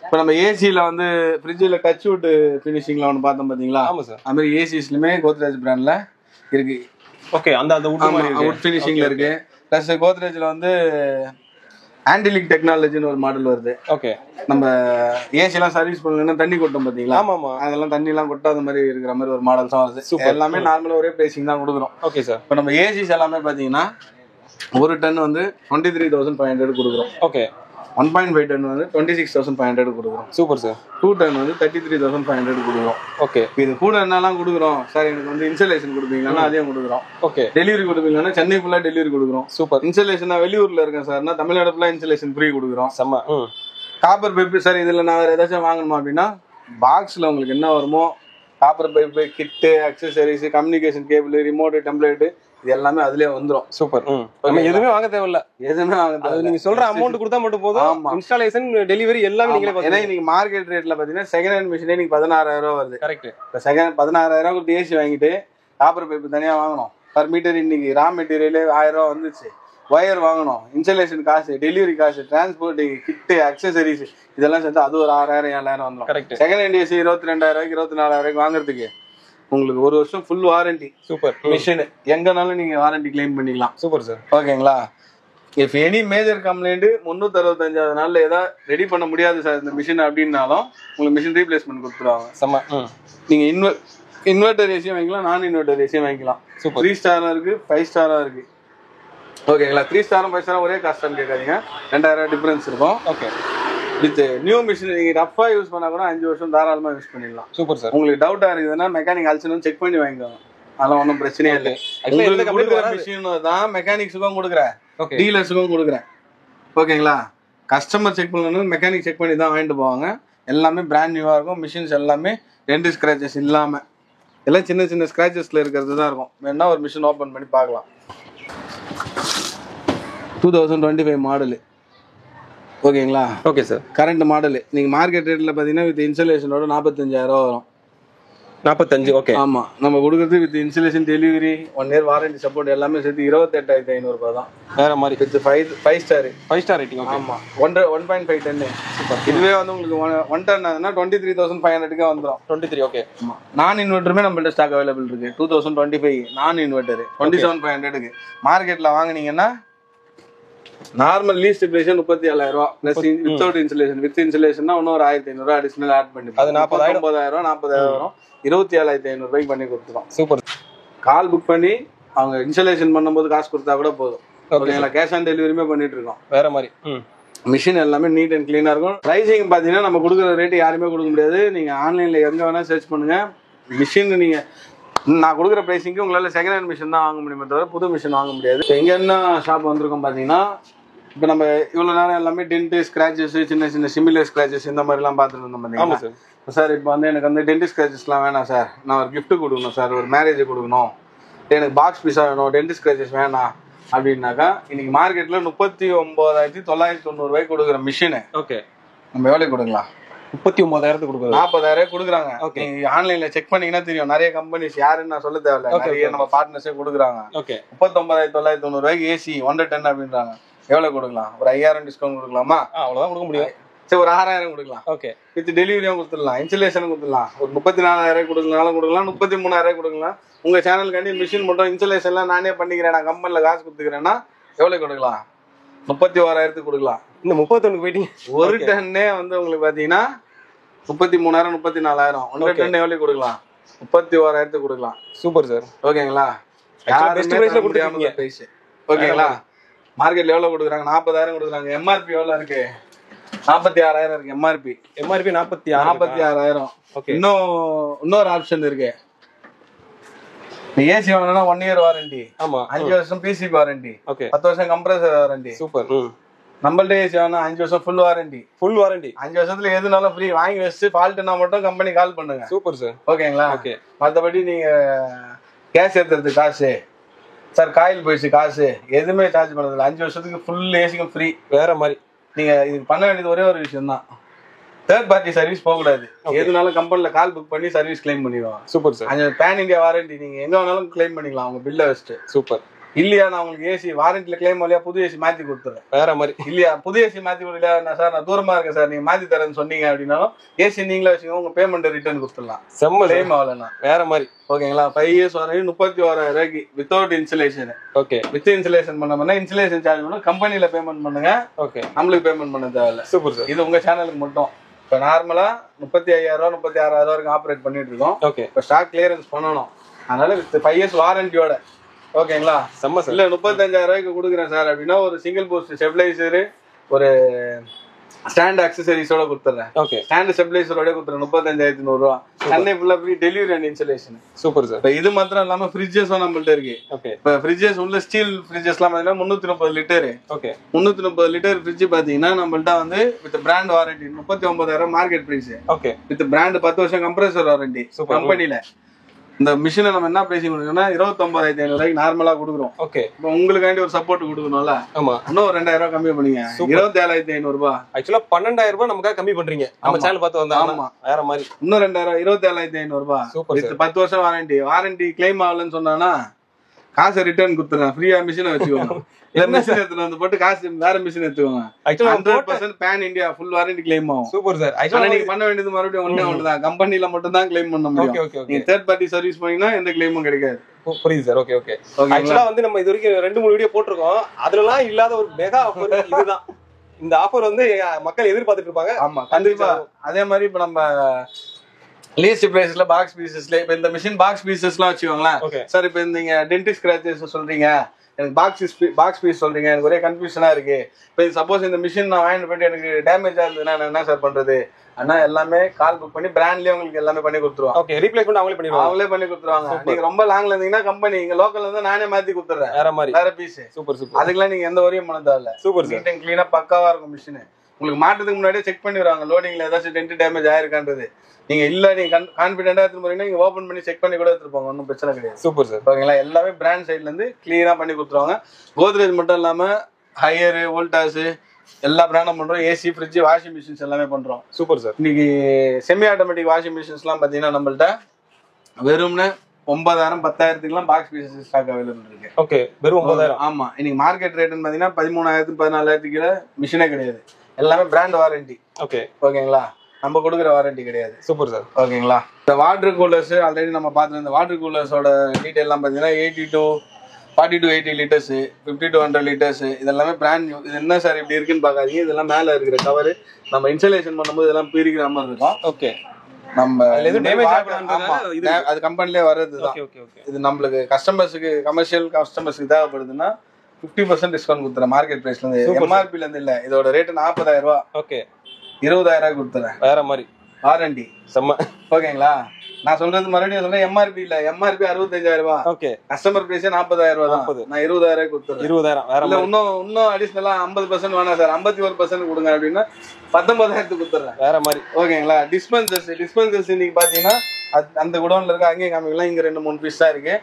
இப்போ நம்ம ஏசியில் வந்து ஃப்ரிட்ஜில் டச் வுட் ஃபினிஷிங்ல ஒன்று பார்த்தோம் பார்த்தீங்களா? ஆமாம் சார். அது மாதிரி ஏசிஸ்லுமே கோத்ரேஜ் பிராண்ட்ல இருக்கு. ஓகே. அந்த வுட் ஃபினிஷிங்ல இருக்கு. ப்ளஸ் கோத்ரேஜ்ல வந்து ஆன்டிலிக் டெக்னாலஜின்னு ஒரு மாடல் வருது. ஓகே. நம்ம ஏசிலாம் சர்வீஸ் பண்ணலன்னா தண்ணி கொட்டும் பார்த்தீங்களா? ஆமாம். அதெல்லாம் தண்ணிலாம் கொட்டாத மாதிரி இருக்கிற மாதிரி ஒரு மாடல்ஸ் தான் வருது. எல்லாமே நார்மலாக ஒரே பிரைசிங் தான் கொடுக்குறோம். Okay sir. இப்போ நம்ம ஏசிஸ் எல்லாமே பார்த்தீங்கன்னா 1 டன் வந்து 23,500 கொடுக்குறோம். ஓகே. 1.5 டன் வந்து 26,500 கொடுக்குறோம். Super sir. 2 டன் வந்து 33,500 கொடுக்குறோம். ஓகே. இது கூட என்னெல்லாம் கொடுக்குறோம் சார், எனக்கு வந்து இன்ஸ்டாலேஷன் கொடுப்பீங்கன்னா அதையும் கொடுக்குறோம். ஓகே. டெலிவரி கொடுப்பீங்கன்னா சென்னை ஃபுல்லாக டெலிவரி கொடுக்குறோம். சூப்பர். இன்ஸ்டாலேஷன் நான் வெளியூர்ல இருக்கேன் சார்னா தமிழ்நாடு ஃபுல்லாக இன்ஸ்டாலேஷன் ஃப்ரீ கொடுக்குறோம். செம்ம. காப்பர் பைப்பு சார், இதில் நான் வேறு ஏதாச்சும் வாங்கணுமா அப்படின்னா பாக்ஸில் உங்களுக்கு என்ன வருமோ copper pipe, kit, accessories, communication cable, remote, template, இது எல்லாமே அதுலயே வந்துரும். சூப்பர். நம்ம எதுவுமே வாங்க தேவையில்ல. எதுவுமே வாங்க தேவையில்ல. நீங்க சொல்ற அமௌண்ட் கொடுத்தா மட்டும் போதும். இன்ஸ்டாலேஷன், டெலிவரி எல்லாமே நீங்களே பாத்துக்கலாம். ஏன்னா இன்னைக்கு மார்க்கெட் ரேட்ல பாத்தீங்கன்னா செகண்ட் ஹேண்ட் மிஷினே இன்னைக்கு 16,000 வருது. கரெக்ட். இப்போ 16,000 கொடுத்து ஏசி வாங்கிட்டு காப்பர் பைப்பு தனியா வாங்கணும். பர் மீட்டர் இன்னைக்கு ரா மெட்டீரியலே 1000 வந்துச்சு. ஒயர் வாங்கணும், இன்ஸ்டாலேஷன் காசு, டெலிவரி காசு, டிரான்ஸ்போர்ட், கிட்டு, அக்சசரிஸ், இதெல்லாம் சேர்த்து அது ஒரு 6,000 7,000 வந்துடும். கரெக்ட். செகண்ட் ஹேண்ட் ஏசி 22,000 24,000 வாங்குறதுக்கு உங்களுக்கு 1 வருஷம் ஃபுல் வாரண்டி. சூப்பர். மிஷின் எங்கனாலும் நீங்க வாரண்டி கிளைம் பண்ணிக்கலாம். Super sir. ஓகேங்களா. இஃப் எனி மேஜர் கம்ப்ளைண்ட் 365 நாள்ல ஏதாவது ரெடி பண்ண முடியாது சார் இந்த மிஷின் அப்படின்னாலும் உங்களுக்கு மிஷின் ரீப்ளேஸ்மெண்ட் கொடுத்துருவாங்க. செம்ம. நீங்க இன்வெர்டர் ஏசியும் வாங்கிக்கலாம், நான் இன்வெர்டர் ஏசியும் வாங்கிக்கலாம். சூப்பர். 3 ஸ்டாரா இருக்கு, 5 ஸ்டாரா இருக்கு. ஓகேங்களா. 3 ஸ்டாரும் 5 ஸ்டாரும் ஒரே காஸ்ட்னு கேட்காதீங்க, 2,000 டிஃபரன்ஸ் இருக்கும். ஓகே. வித் நியூ மிஷின் நீங்க ரஃபா யூஸ் பண்ணா கூட 5 வருஷம் தாராளமா யூஸ் பண்ணிடலாம். Super sir. உங்களுக்கு டவுட்டா இருக்குதுன்னா மெக்கானிக் அல்சனும் செக் பண்ணி வாங்கிக்கோங்க, அதெல்லாம் ஒன்றும் பிரச்சனையே இல்லை. உங்களுக்கு கொடுக்குற மிஷின் தான் மெக்கானிக்ஸுக்கும் கொடுக்குறேன், டீலர்ஸுக்கும் கொடுக்குறேன். ஓகேங்களா. கஸ்டமர் செக் பண்ணணும், மெக்கானிக் செக் பண்ணி தான் வாங்கிட்டு போவாங்க. எல்லாமே பிராண்ட் நியூவா இருக்கும். மிஷின்ஸ் எல்லாமே ரெண்டு ஸ்கிராச்சஸ் இல்லாம, எல்லாம் சின்ன சின்ன ஸ்கிராச்சஸ்ல இருக்கிறது தான் இருக்கும். வேணா ஒரு மிஷின் ஓப்பன் பண்ணி பார்க்கலாம். 2025 மாடலு. ஓகேங்களா. Okay sir. Current model. நீங்கள் மார்க்கெட் ரேட்டில் பார்த்தீங்கன்னா வித் இன்ஸ்டாலேஷனோட 45,000 வரும். 45. ஓகே. ஆமாம். நம்ம கொடுக்குறது with installation, delivery, 1 year warranty, support எல்லாமே சேர்த்து 28,500 ரூபாய் தான். வேற மாதிரி. With 5 star. 5 star rating. ஆமாம். 1.5 டன்னு. இதுவே வந்து உங்களுக்கு 1 டன் ஆகுதுன்னா 23,500 வந்துடும். 23. ஓகே. ஆமாம். நான் இன்வெர்டருமே நம்மள்ட்ட ஸ்டாக் அவைலபிள் இருக்கு. 2025 நான் இன்வெர்டர் 27,500. மார்க்கெட்டில் வாங்கினீங்கன்னா நார்மல் லீஸ்ட் பிரைஸ் 37,000 ரூபா பிளஸ் வித்தவுட் இன்சுலேஷன். வித் இன்சுலேஷன்னா இன்னும் ஒரு 1,500 அடிஷனல் ஆட் பண்ணி அது 40,000 40,000 வரும். 27,500 ரூபாய்க்கு பண்ணி கொடுத்துருவோம். சூப்பர். கால் புக் பண்ணி அவங்க இன்சுலேஷன் பண்ணும்போது காசு கொடுத்தா கூட போதும். ஓகேங்களா. கேஷ் ஆன் டெலிவரியுமே பண்ணிட்டு இருக்கோம். வேற மாதிரி. மிஷின் எல்லாமே நீட் அண்ட் கிளீனா இருக்கும். பிரைசிங் பாத்தீங்கன்னா நம்ம கொடுக்குற ரேட்டு யாருமே கொடுக்க முடியாது. நீங்க ஆன்லைன்ல எங்க வேணா சர்ச் பண்ணுங்க. மிஷின் நீங்க நான் கொடுக்குற பிரைஸிங்க்கு உங்களால செகண்ட் ஹேண்ட் மிஷின் தான் வாங்க முடியுமே தவிர புது மிஷின் வாங்க முடியாது. எங்க என்ன ஷாப் வந்திருக்கோம் பாத்தீங்கன்னா, இப்போ நம்ம இவ்வளவு நேரம் எல்லாமே டென்ட் ஸ்கிராச்சஸ், சின்ன சின்ன சிமிலர் ஸ்கிராச்சஸ் இந்த மாதிரிலாம் பார்த்துட்டு இருந்தோம் பார்த்தீங்கன்னா. சார் இப்போ வந்து எனக்கு வந்து டென்ட் ஸ்கிராச்சஸ்லாம் வேணாம் சார், நான் ஒரு கிஃப்ட் கொடுக்கணும் சார், ஒரு மேரேஜ் கொடுக்கணும், எனக்கு பாக்ஸ் பீஸா வேணும், டென்ட் ஸ்கிராச்சஸ் வேணாம் அப்படின்னாக்கா இன்னைக்கு மார்க்கெட்ல 39,990 கொடுக்குற மிஷினு நம்ம எவ்வளவு கொடுக்கலாம்? 39,000 கொடுக்குறோம். 40,000 கொடுக்குறாங்க. ஆன்லைன்ல செக் பண்ணீங்கன்னா தெரியும். நிறைய கம்பெனிஸ் யாருன்னு நான் சொல்ல தேவையில்ல, நிறைய நம்ம பார்ட்னர்ஸே கொடுக்குறாங்க. 39,990 ஏசி 110 அப்படின்றாங்க. எவ்வளவு கொடுக்கலாம்? ஒரு 5,000 டிஸ்கவுண்ட் கொடுக்கலாமா? அவ்வளவுதான் கொடுக்க முடியும். சரி, ஒரு 6,000 கொடுக்கலாம். வித் டெலிவரியும் கொடுத்துடலாம், இன்சுலேஷனும் கொடுத்துடலாம். ஒரு 34,000 கொடுக்கலாலும் கொடுக்கலாம், 33,000 கொடுக்கலாம். உங்க சேனலுக்காண்டி மிஷின் மட்டும் இன்சுலேஷன்லாம் நானே பண்ணிக்கிறேன், நான் கம்பெனில காசு கொடுத்துக்கிறேன்னா எவ்வளவு கொடுக்கலாம்? 31,000 கொடுக்கலாம். இந்த 31 போயிட்டீங்க. ஒரு டன்னே வந்து உங்களுக்கு பாத்தீங்கன்னா 33,000 34,000. 1 டன் எவ்வளவு கொடுக்கலாம்? 31,000 கொடுக்கலாம். Super sir. ஓகேங்களா? பெஸ்ட் பிரைஸ்ல கொடுத்துருக்கீங்க. பிரைஸ் ஓகேங்களா? மார்க்கெட்ல எவ்வளவு கொடுக்குறாங்க? 40,000 கொடுக்குறாங்க. எம்ஆர்பி எவ்வளவு இருக்கு? 46,000 இருக்கு. எம்ஆர்பி 46,000. இன்னொரு ஆப்ஷன் இருக்கு. ஏசி வாங்கினா 1 இயர் வாரண்டி, 5 வருஷம் பிசிபி வாரண்டி, 10 வருஷம் கம்ப்ரஸர் வாரண்டி. சூப்பர். நம்மள்ட்ட ஏசி வாங்கினா 5 வருஷம் ஃபுல் வாரண்டி. 5 வருஷத்துல எதுனாலும் ஃப்ரீ. வாங்கி வச்சு ஃபால்ட்னா மட்டும் கம்பெனி கால் பண்ணுங்க. Super sir. ஓகேங்களா? மற்றபடி நீங்க கேஸ் ஏத்துறதுக்கு காசு சார், காயில் போயிடுச்சு காசு, எதுவுமே சார்ஜ் பண்ணதில்லை. 5 வருஷத்துக்கு ஃபுல் ஏசிக்கும் ஃப்ரீ. வேற மாதிரி நீங்க இதுக்கு பண்ண வேண்டியது ஒரே ஒரு விஷயம் தான், தேர்ட் பார்ட்டி சர்வீஸ் போகக்கூடாது. எதுனாலும் கம்பெனில கால் புக் பண்ணி சர்வீஸ் கிளைம் பண்ணிடுவாங்க. Super sir. Pan India warranty, நீங்க எங்க வேணாலும் கிளைம் பண்ணிக்கலாம் உங்க பில்ல வச்சுட்டு. சூப்பர். இல்லையா நான் உங்களுக்கு ஏசி வாரண்டில கிளைம் வழியா புது ஏசி மாத்தி கொடுத்துறேன். வேற மாதிரி. இல்லையா புது ஏசி மாத்தி கொடுக்கல சார், நான் தூரமா இருக்கேன் சார், நீங்க மாத்தி தரேன்னு சொன்னீங்க அப்படின்னாலும் ஏசி நீங்களே வச்சுக்கோங்க, உங்க பேமெண்ட் ரிட்டர்ன் கொடுத்துடலாம். செம்ம கிளைம் ஆகலன்னா. வேற மாதிரி. ஓகேங்களா? 5 years warranty 31,000 without insulation. With insulation பண்ணோம்னா இன்சுலேஷன் சார்ஜ் பண்ணும், கம்பெனில பேமெண்ட் பண்ணுங்க. நம்மளுக்கு பேமெண்ட் பண்ண தேவையில்ல. Super sir. இது உங்க சேனலுக்கு மட்டும். இப்ப நார்மலா 35,000 36,000 வரைக்கும் ஆப்ரேட் பண்ணிட்டு இருக்கோம். இப்ப ஸ்டாக் கிளியரன்ஸ் பண்ணணும், அதனால வித் 5 இயர்ஸ் வாரண்டியோட. ஓகேங்களா? செம்ம சார். இல்ல 35,000 கொடுக்குறேன் சார் அப்படின்னா ஒரு சிங்கிள் பூஸ்ட் ஸ்டெபிளைசர், ஒரு ஸ்டாண்ட் அக்சசரிஸோட கொடுத்துறேன். ஸ்டாண்ட் ஸ்டெபிளைசரோட கொடுத்துறேன். 35,100 ரூபா. சென்னை ஃபுல்லா free delivery and installation. Super sir. இப்ப இது மாத்திரம் இல்லாம ஃப்ரிட்ஜஸும் நம்மள்ட்ட இருக்கு. இப்ப ஃப்ரிட்ஜஸ் உள்ள ஸ்டீல் ஃப்ரிட்ஜஸ் எல்லாம் பாத்தீங்கன்னா 330 லிட்டர். 330 லிட்டர் ஃப்ரிட்ஜ் பாத்தீங்கன்னா நம்மள்ட்ட வந்து with brand warranty 39,000 market price. With brand 10 வருஷம் கம்ப்ரஸர் வாரண்டி கம்பெனில. இந்த மிஷினை நம்ம என்ன பிரைசிங் கொடுக்கணும்னா 29,500 நார்மலா கொடுக்குறோம். இப்போ உங்களுக்காண்டி ஒரு சப்போர்ட் கொடுக்கணும்ல, இன்னும் 2,000 கம்மி பண்ணீங்க, 27,500 ரூபாய். ஆக்சுவலா 12,000 ரூபாய் நமக்காக கம்மி பண்றீங்க. நம்ம சேனல் பார்த்து வந்தா. ஆமா, வேற மாதிரி. இன்னும் 2,000 27,500 ரூபாய். 10 வருஷம் வாரண்டி கிளைம் ஆகலன்னு சொன்னானா காசை ரிட்டர்ன் கொடுத்துறேன், ஃப்ரீயா மிஷினை வச்சுக்கோங்க. மிஷின் எடுத்துட்டு வந்து போட்டு காசு வேற மிஷின் எடுத்துக்கோங்க. 100% pan India full warranty claim ஆகும். Super sir. ஆக்சுவலா நீங்க பண்ண வேண்டியது மறுபடியும் ஒண்ணுதான், கம்பெனில மட்டும் தான் கிளைம் பண்ண முடியும். நீங்க தேர்ட் பார்ட்டி சர்வீஸ் பண்ணீங்கன்னா எந்த கிளைமும் கிடைக்காது. புரியுது சார். ஓகே. ஆக்சுவலா வந்து நம்ம இது வரைக்கும் 2-3 வீடியோ போட்டிருக்கோம், அதுலலாம் இல்லாத ஒரு மெகா ஆஃபர் இதுதான். இந்த ஆஃபர் வந்து மக்கள் எதிர்பார்த்துட்டு இருப்பாங்க. ஆமா, கண்டிப்பா. அதே மாதிரி இப்ப நம்ம லீஸ்ட் பிரைஸ்ல பாக்ஸ் பீசஸ்ல இப்ப இந்த மிஷின் பாக்ஸ் பீசஸ்லாம் வச்சுக்கோங்களேன் சார். இப்ப நீங்க டென்ட் ஸ்கிராச்சஸ் சொல்றீங்க, எனக்கு பாக்ஸ் பீஸ் சொல்றீங்க, எனக்கு ஒரே கன்ஃபியூஷனா இருக்கு. இப்போ சப்போஸ் இந்த மிஷின் நான் வாங்கிட்டு போயிட்டு எனக்கு டேமேஜ் ஆகுதுன்னா என்ன சார் பண்றது? ஆனா எல்லாமே கால் புக் பண்ணி பிராண்ட்லயே உங்களுக்கு எல்லாமே பண்ணி கொடுத்துருவாங்க. ரீப்ளேஸ்மெண்ட் அவங்களே பண்ணி கொடுத்துருவாங்க. நீங்க ரொம்ப லாங்ல இருந்தீங்கன்னா கம்பெனி, இங்க லோக்கல்ல இருந்து நானே மாத்தி கொடுத்துறேன் வேற பீஸ். சூப்பர். அதுக்கெல்லாம் நீங்க எந்த வரையும் பண்ண தேவையில்ல. சூப்பர். நீட் அண்ட் கிளீனா பக்காவா இருக்கும் மிஷின். உங்களுக்கு மாட்டதுக்கு முன்னாடியே செக் பண்ணிடுவாங்க லோடிங்ல ஏதாச்சும் டென்ட் டேமேஜ் ஆயிருக்கான்றது. நீங்க இல்ல நீங்க கான்பிடென்டா எடுத்து போறீங்கன்னா நீங்க ஓபன் பண்ணி செக் பண்ணி கூட எடுத்துருப்பாங்க, ஒன்றும் பிரச்சனை கிடையாது. Super sir. ஓகேங்களா? எல்லாமே பிராண்ட் சைட்ல இருந்து கிளீனா பண்ணி கொடுத்துருவாங்க. கோத்ரேஜ் மட்டும் இல்லாம ஹையர், வோல்டாஸ் எல்லா பிராண்டும் பண்றோம். ஏசி, ஃப்ரிட்ஜ், வாஷிங் மிஷின்ஸ் எல்லாமே பண்றோம். Super sir. இன்னைக்கு செமி ஆட்டோமேட்டிக் வாஷிங் மிஷின்ஸ் எல்லாம் பாத்தீங்கன்னா நம்மள்ட்ட வெறும்னு 9,000 10,000 பாக்ஸ் பீசஸ் ஸ்டாக் அவைலபிள் இருக்கு. வெறும் 9,000. ஆமா, இன்னைக்கு மார்க்கெட் ரேட்னு பாத்தீங்கன்னா 13,000 14,000 கீழே மிஷினே கிடையாது. எல்லாமே பிராண்ட் வாரண்டி. ஓகேங்களா? நம்ம கொடுக்குற வாரண்டி கிடையாது. Super sir. ஓகேங்களா? இந்த வாட்டர் கூலர்ஸ் ஆல்ரெடி நம்ம பார்த்துருந்த இந்த வாட்டர் கூலர்ஸோட டீடைல் எல்லாம் பார்த்தீங்கன்னா 80 to 40 to 80 litres, 50 to 100 litres, இதெல்லாமே பிராண்ட் நியூ. இது என்ன சார் இப்படி இருக்குன்னு பார்க்காதீங்க, இதெல்லாம் மேலே இருக்கிற கவர் நம்ம இன்ஸ்டாலேஷன் பண்ணும்போது இதெல்லாம் பிரிக்கிற மாதிரி இருக்கும். நம்ம அது கம்பெனிலே வர்றதுதான். இது நம்மளுக்கு கஸ்டமர்ஸுக்கு, கமர்ஷியல் கஸ்டமர்ஸுக்கு தேவைப்படுதுன்னா 50% டிஸ்கவுண்ட் கொடுத்துறேன் மார்க்கெட் பிரைஸ்ல இருந்து. எம்ஆர்பில இருந்து இல்ல, இதோட ரேட் 40,000 ரூபாய். 20,000 கொடுத்துறேன் வேற மாதிரி வாரண்டி. செம்ம. ஓகேங்களா? நான் சொல்றது மறுபடியும் சொல்றேன், எம்ஆர்பி இல்ல, எம்ஆர்பி 65,000 ரூபாய். ஓகே. கஸ்டமர் பிரைஸ் 40,000 ரூபாய் தான். நான் 20,000 கொடுத்துறேன். 20,000 வேற இல்ல இன்னும் அடிஷனலா 50% வேணாம் சார், 51% கொடுங்க அப்படின்னா 19,000 கொடுத்துறேன். வேற மாதிரி. ஓகேங்களா? டிஸ்பென்சர்ஸ் இன்னைக்கு பாத்தீங்கன்னா அந்த குடோன்ல இருக்க அங்கேயும் காமிக்கலாம். இங்க 2-3 பீஸ் தான் இருக்கு.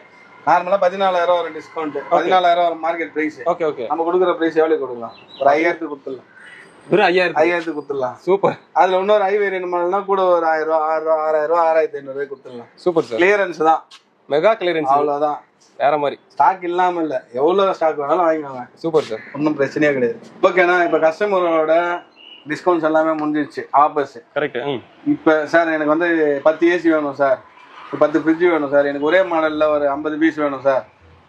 நார்மலா 14,000 ஒரு டிஸ்கவுண்ட், 14,000 ஒரு மார்க்கெட் பிரைஸ். Okay okay. நம்ம கொடுக்குற பிரைஸ் எவ்வளவு கொடுக்கலாம்? ஒரு 5,000 கொடுத்துடலாம். ஒரு 5,000 கொடுத்துடலாம். சூப்பர். அதுல இன்னொரு ஹை வேரியன்ட் மாடல்னா கூட ஒரு 1,000 ரூபாய், 6,000 ரூபாய், 6,500 கொடுத்துடலாம். Super sir. கிளியரன்ஸ் தான், மெகா கிளியரன்ஸ், அவ்வளவுதான். வேற மாதிரி. ஸ்டாக் இல்லாம இல்ல, எவ்வளவு ஸ்டாக் வேணாலும் வாங்கிக்கோங்க. Super sir. ஒன்றும் பிரச்சனையே கிடையாது. ஓகேண்ணா, இப்ப கஸ்டமரோட டிஸ்கவுண்ட்ஸ் எல்லாமே முடிஞ்சிருச்சு, ஆஃபர்ஸ். கரெக்ட். இப்ப சார் எனக்கு வந்து 10 ஏசி வேணும் சார், 10 ஃப்ரிட்ஜ் வேணும் சார், எனக்கு ஒரே மாடல்ல ஒரு 50 பீஸ் வேணும் சார்,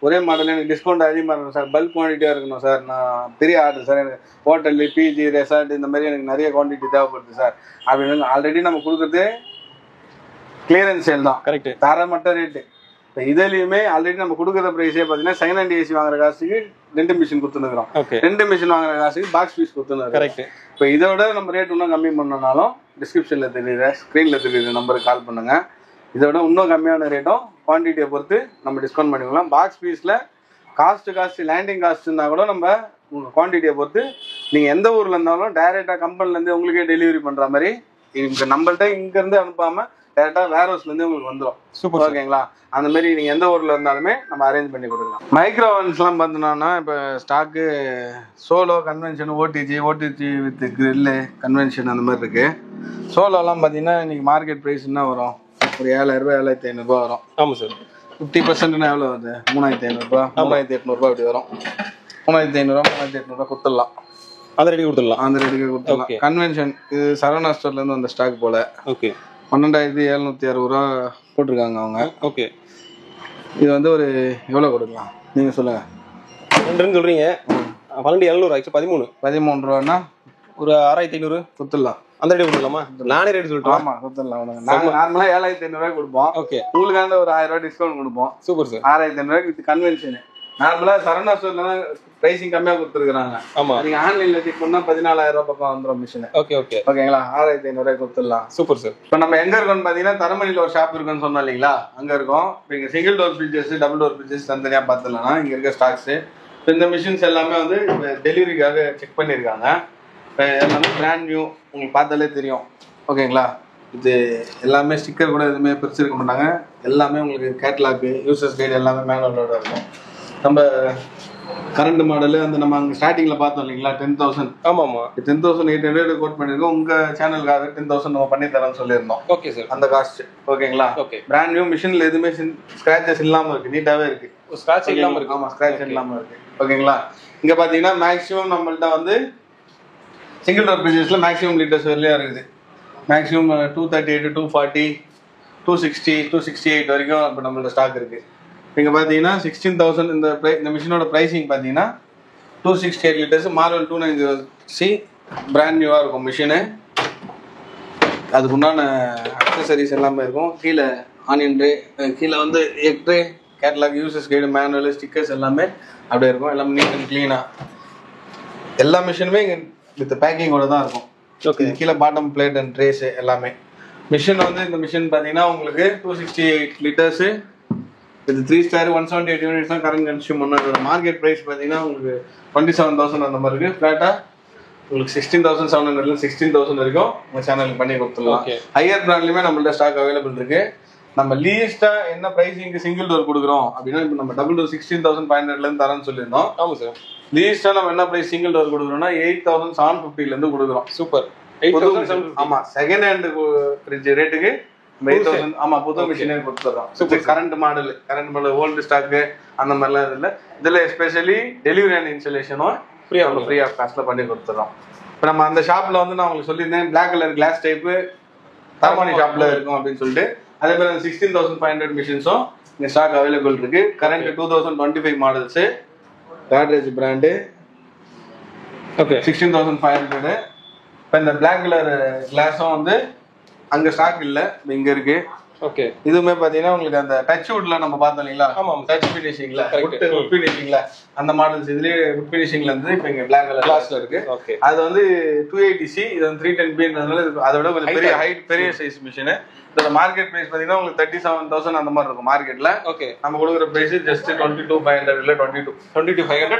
ஒரே மாடல் எனக்கு டிஸ்கவுண்ட் அதிகமாக இருக்கணும் சார், பல்க் குவான்டிட்டியாக இருக்கணும் சார், நான் பெரிய ஆர்டர் சார், எனக்கு ஹோட்டல், பிஜி, ரெசார்ட் இந்த மாதிரி எனக்கு நிறைய குவான்டிட்டி தேவைப்படுது சார் அப்படின்னு ஆல்ரெடி நம்ம கொடுக்குறது கிளியரன்ஸ் சேல் தான். கரெக்ட். தரமட்ட ரேட்டு. இப்போ இதுலையுமே ஆல்ரெடி நம்ம கொடுக்குற ப்ரைஸே பார்த்தீங்கன்னா செகண்ட் ஹேண்ட் ஏசி வாங்குற காசுக்கு 2 மிஷின் கொடுத்துருக்குறோம். 2 மிஷின் வாங்குற காசுக்கு பாக்ஸ் பீஸ் கொடுத்துருக்கோம். கரெக்ட். இப்போ இதோட நம்ம ரேட் இன்னும் கம்மி பண்ணனாலும் டிஸ்கிரிப்ஷனில் தெரியுற, ஸ்க்ரீனில் தெரியுற நம்பருக்கு கால் பண்ணுங்க. இதோட இன்னும் கம்மியான ரேட்டும் குவான்டிட்டியை பொறுத்து நம்ம டிஸ்கவுண்ட் பண்ணிக்கலாம். பாக்ஸ் பீஸில் காஸ்ட் லேண்டிங் காஸ்ட்னா கூட நம்ம உங்கள் குவான்டிட்டியை பொறுத்து நீங்கள் எந்த ஊரில் இருந்தாலும் டைரெக்டாக கம்பெனிலேருந்து உங்களுக்கே டெலிவரி பண்ணுற மாதிரி இங்கே நம்மள்ட்ட இங்கேருந்து அனுப்பாமல் டேரெக்டாக வேர் ஹவுஸ்லேருந்து உங்களுக்கு வந்துடும். சூப்பர். ஓகேங்களா? அந்த மாதிரி நீங்கள் எந்த ஊரில் இருந்தாலுமே நம்ம அரேஞ்ச் பண்ணி கொடுக்கலாம். மைக்ரோ ஓவன்ஸ்லாம் பார்த்தோன்னா இப்போ stock solo, convention, OTG with grill, convention அந்த மாதிரி இருக்குது. சோலோலாம் பார்த்தீங்கன்னா இன்றைக்கி மார்க்கெட் ப்ரைஸ் என்ன வரும்? ஒரு 7,000 ரூபாய், 7,500 வரும். ஆமாம் சார். 50%னா எவ்வளோ வருது? 3,500 ரூபாய், 3,800 இப்படி வரும். 3,500, 3,800 கொடுத்துடலாம். அந்த ரெடி கொடுத்துடலாம். அந்த ரெடிக்கு கொடுத்துடலாம். கன்வென்ஷன் இது சரவணா ஸ்டோர்லேருந்து வந்த ஸ்டாக் போல. ஓகே. 12,760 ரூபா போட்டிருக்காங்க அவங்க. ஓகே. இது வந்து ஒரு எவ்வளோ கொடுக்கலாம் நீங்கள் சொல்லுங்கள்? 12 சொல்கிறீங்க, 12,700 ஆக்சுவலி 13 ரூபான்னா ஒரு 6,500 கொடுத்துடலாம். அந்த ரேட் கொடுத்துடலாமா? நானே ரேட் சொல்லிட்டு. ஆமா கொடுத்துடலாம். நாங்கள் நார்மலாக 7,500 கொடுப்போம். ஓகே. உங்களுக்கான ஒரு 1,000 ரூபாய் டிஸ்கவுண்ட் கொடுப்போம். Super sir. 6,500 with convention. நார்மலாக சரவணா ஸ்டோர்ல பிரைசிங் கம்மியாக கொடுத்துருக்காங்க. ஆமா. நீங்கள் ஆன்லைனில் செக் பண்ணால் 14,000 ரூபாய் பக்கம் வந்துடும் மிஷின். Okay okay. ஓகேங்களா? 6,500 கொடுத்துடலாம். Super sir. இப்போ நம்ம எங்கே இருக்கோம்னு பார்த்தீங்கன்னா தரமணியில் ஒரு ஷாப் இருக்குன்னு சொன்னோம் இல்லைங்களா? அங்கே இருக்கோம். இப்போ இங்கே single door fridges, double door fridges தனித்தனியாக பார்த்துடலாம். இங்கே இருக்க ஸ்டாக்ஸு. இப்போ இந்த மிஷின்ஸ் எல்லாமே வந்து இப்போ டெலிவரிக்காக செக் பண்ணியிருக்காங்க. இப்போ எல்லாமே பிராண்ட் நியூ, உங்களுக்கு பார்த்தாலே தெரியும். ஓகேங்களா? இது எல்லாமே ஸ்டிக்கர் கூட எதுவுமே பிரிச்சிருக்க மாட்டாங்க. எல்லாமே உங்களுக்கு கேட்லாக்கு, யூசர்ஸ் கைடு எல்லாமே மேனுவலோட இருக்கும். நம்ம கரண்ட் மாடலு அந்த நம்ம அங்கே ஸ்டார்டிங்கில் பார்த்தோம் இல்லைங்களா? 10,000. ஆமாம். 10,800 கோட் பண்ணியிருக்கோம். உங்கள் சேனலுக்காக 10,000 நம்ம பண்ணி தரோம்னு சொல்லியிருந்தோம். Okay sir. அந்த காஸ்ட். ஓகேங்களா? ஓகே. பிராண்ட் நியூ மிஷினில் எதுவுமே ஸ்க்ராச்சஸ் இல்லாமல் இருக்குது, நீட்டாகவே இருக்குது. ஸ்க்ராட்ச் இல்லாமல் இருக்குது. ஆமாம், ஸ்க்ராட்ச் இல்லாமல் இருக்குது. ஓகேங்களா? இங்கே பார்த்தீங்கன்னா மேக்ஸிமம் நம்மள்ட்ட வந்து சிங்கிள் டோர் ஃப்ரிட்ஜஸில் மேக்ஸிமம் லிட்டர்ஸ் வரலையா இருக்குது. மேக்ஸிமம் 238, 240, 260, 268 வரைக்கும் இப்போ நம்மள்ட்ட ஸ்டாக் இருக்குது. இங்கே பார்த்தீங்கன்னா 16,000 இந்த மிஷினோட ப்ரைஸிங் பார்த்தீங்கன்னா 268 லிட்டர்ஸ், மார்வல் 290C பிராண்ட் நியூவாக இருக்கும் மிஷினு. அதுக்குண்டான அக்சசரிஸ் எல்லாமே இருக்கும். கீழே ஆனியன் ட்ரே, கீழே வந்து egg tray, catalogue, users guide, manual, stickers எல்லாமே அப்படியே இருக்கும். எல்லாமே நீட் அண்ட் க்ளீனாக. எல்லா மிஷினுமே இங்கே வித் பேக்கிங்கோட தான் இருக்கும். ஓகே. கீழே பாட்டம் பிளேட் அண்ட் ட்ரேஸு எல்லாமே. மிஷின் வந்து இந்த மிஷின் பார்த்தீங்கன்னா உங்களுக்கு 268 லிட்டர்ஸு இது 3 ஸ்டார் 178 யூனிட்ஸ் தான் கரண்ட் கன்சியூம் பண்ண. மார்க்கெட் ப்ரைஸ் பார்த்தீங்கன்னா உங்களுக்கு 27,000 அந்த மாதிரி இருக்குது. ஃப்ளாட்டாக உங்களுக்கு 16,700 16,000 வரைக்கும் உங்கள் சேனலுக்கு பண்ணி கொடுத்துடலாம். ஹையர் பிராண்ட்லையுமே நம்மள்ட்ட ஸ்டாக் அவைலபிள் இருக்குது. நம்ம லீஸ்ட்டாக என்ன ப்ரைஸிங்க்கு சிங்கிள் டோர் கொடுக்குறோம் அப்படின்னா இப்போ நம்ம டபுள் டோர் 16,500 தரேன்னு சொல்லியிருந்தோம். ஆமாம் சார். லீஸ்ட்டாக நம்ம என்ன ப்ரைஸ் சிங்கிள் டோர் கொடுக்குறோம்னா 8,750 கொடுக்குறோம். சூப்பர். 8,750. ஆமாம், செகண்ட் ஹேண்டு ஃப்ரிட்ஜ் ரேட்டுக்கு 8,000. ஆமாம், புது மிஷினே கொடுத்துட்றோம். Super. Current model old stock அந்த மாதிரிலாம் இதில் இதில் எஸ்பெஷலி டெலிவரி அண்ட் இன்ஸ்டலேஷனும் ஃப்ரீ ஆஃப் காஸ்ட்டில் பண்ணி கொடுத்துட்றோம். இப்போ நம்ம அந்த ஷாப்பில் வந்து நான் உங்களுக்கு சொல்லியிருந்தேன் black colour glass type Taramani ஷாப்பில் இருக்கும் அப்படின்னு சொல்லிட்டு. அதே மாதிரி அந்த 16,500 மிஷின்ஸும் இங்கே ஸ்டாக் அவைலபிள் இருக்குது. Current 2025 models, Godrej brand. Okay. 16,500. இப்போ இந்த பிளாக் கலர் கிளாஸும் வந்து அங்கே ஸ்டாக் இல்லை, இங்கே இருக்குது. ஓகே. இதுவுமே பாத்தீங்கன்னா உங்களுக்கு அந்த டச் வுட்ல நம்ம பார்த்தோம் இல்லைங்களா, ஆமா டச் ஃபினிஷிங்ல வுட் ஃபினிஷிங்ல அந்த மாடல்ஸ் இதுலயே வுட் ஃபினிஷிங்ல இருந்து இப்போ இங்க பிளாக் கலர் கிளாஸ்ல இருக்கு. ஓகே. அது வந்து 280C, இது வந்து 310Bன்றதுனால அதோட கொஞ்சம் பெரிய ஹைட், பெரிய சைஸ் மிஷின். இதோட மார்க்கெட் பிரைஸ் பாத்தீங்கன்னா உங்களுக்கு 37,000 அந்த மாதிரி இருக்கும் மார்க்கெட்ல. ஓகே. நம்ம கொடுக்குற பிரைஸ் ஜஸ்ட் 22,500 இல்ல 22,500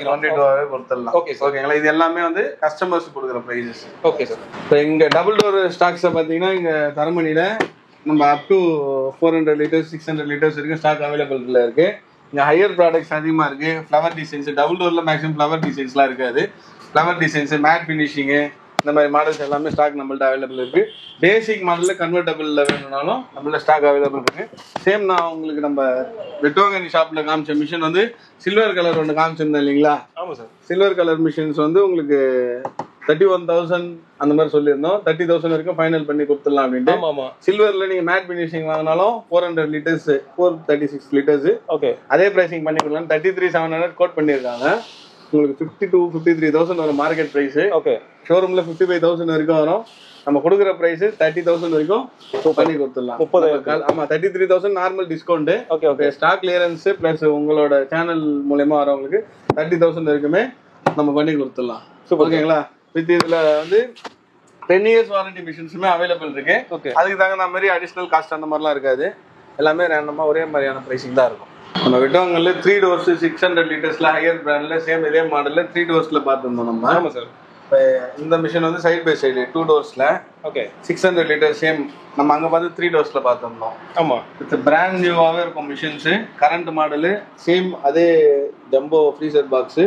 22 கொடுத்துடலாம். ஓகே ஓகேங்களா. இது எல்லாமே வந்து கஸ்டமர்ஸ் கொடுக்குற பிரைஸஸ். Okay sir. இப்போ இங்க டபுள் டோர் ஸ்டாக்ஸை பாத்தீங்கன்னா இங்க தரமணியில நம்ம அப் டு 400 லிட்டர்ஸ் 600 லிட்டர்ஸ் வரைக்கும் ஸ்டாக் அவைலபிள்ல இருக்கு. இங்க ஹையர் ப்ராடக்ட்ஸ் அதிகமா இருக்கு. ஃப்ளவர் டிசைன்ஸ் டபுள் டோர்ல மேக்ஸிமம் ஃப்ளவர் டிசைன்ஸ்லாம் இருக்காது. ஃப்ளவர் டிசைன்ஸ், மேட் ஃபினிஷிங், இந்த மாதிரி மாடல்ஸ் எல்லாமே ஸ்டாக் நம்மள்ட்ட அவைலபிள் இருக்கு. பேசிக் மாடல்ல கன்வெர்டபிள்ல வேணும்னாலும் நம்மள்ட்ட ஸ்டாக் அவைலபிள் இருக்கு. சேம் நான் உங்களுக்கு நம்ம வெட்டுவாங்கனி ஷாப்ல காமிச்ச மிஷின் வந்து சில்வர் கலர் ஒன்று காமிச்சிருந்தேன் இல்லைங்களா. ஆமா சார். சில்வர் கலர் மிஷின்ஸ் வந்து உங்களுக்கு 31,000 அந்த மாதிரி சொல்லியிருந்தோம். 30,000 வரைக்கும் ஃபைனல் பண்ணி கொடுத்துடலாம் அப்படின்ட்டு. ஆமா. சில்வர்ல நீங்க மேட் ஃபினிஷிங் வாங்கினாலும் 400 லிட்டர்ஸ் 436 லிட்டர்ஸ் ஓகே. அதே பிரைசிங் பண்ணி கொடுக்கலாம். 33,700 கோட் பண்ணியிருக்காங்க. உங்களுக்கு 52,000-53,000 வரும் மார்க்கெட் பிரைஸ். ஓகே. ஷோரூம்ல 55,000 வரைக்கும் வரும். நம்ம கொடுக்குற பிரைஸ் 30,000 வரைக்கும் பண்ணி கொடுத்துடலாம். 30,000. ஆமா, 33,000 normal discount. Okay. Okay. Stock clearance plus உங்களோட சேனல் மூலமா வரவங்களுக்கு 30,000 வரைக்குமே நம்ம பண்ணி கொடுத்துடலாம். ஓகேங்களா. வித் இதுல வந்து 10 இயர்ஸ் வாரண்டி மிஷின்ஸுமே அவைலபிள் இருக்கு. ஓகே. அதுக்கு தகுந்த மாதிரி அடிஷனல் காஸ்ட் அந்த மாதிரிலாம் இருக்காது. எல்லாமே ரேண்டமா ஒரே மாதிரியான பிரைசிங் தான் இருக்கும். நம்ம வெட்டுவாங்கல்ல 3 டோர்ஸ் 600 லிட்டர்ஸ்ல ஹையர் பிராண்ட்ல சேம் இதே மாடல்ல 3 டோர்ஸ்ல பார்த்துருந்தோம் நம்ம. ஆமா சார். இந்த மிஷின் வந்து சைட் பை சைடு 2 டோர்ஸ்ல ஓகே 600 லிட்டர் சேம் நம்ம அங்க பார்த்து 3 டோர்ஸ்ல பார்த்துருந்தோம். ஆமா. வித் பிராண்ட் நியூவாவே இருக்கும் மிஷின்ஸ். கரண்ட் மாடலு சேம் அதே ஜம்போ ஃப்ரீசர் பாக்ஸ்.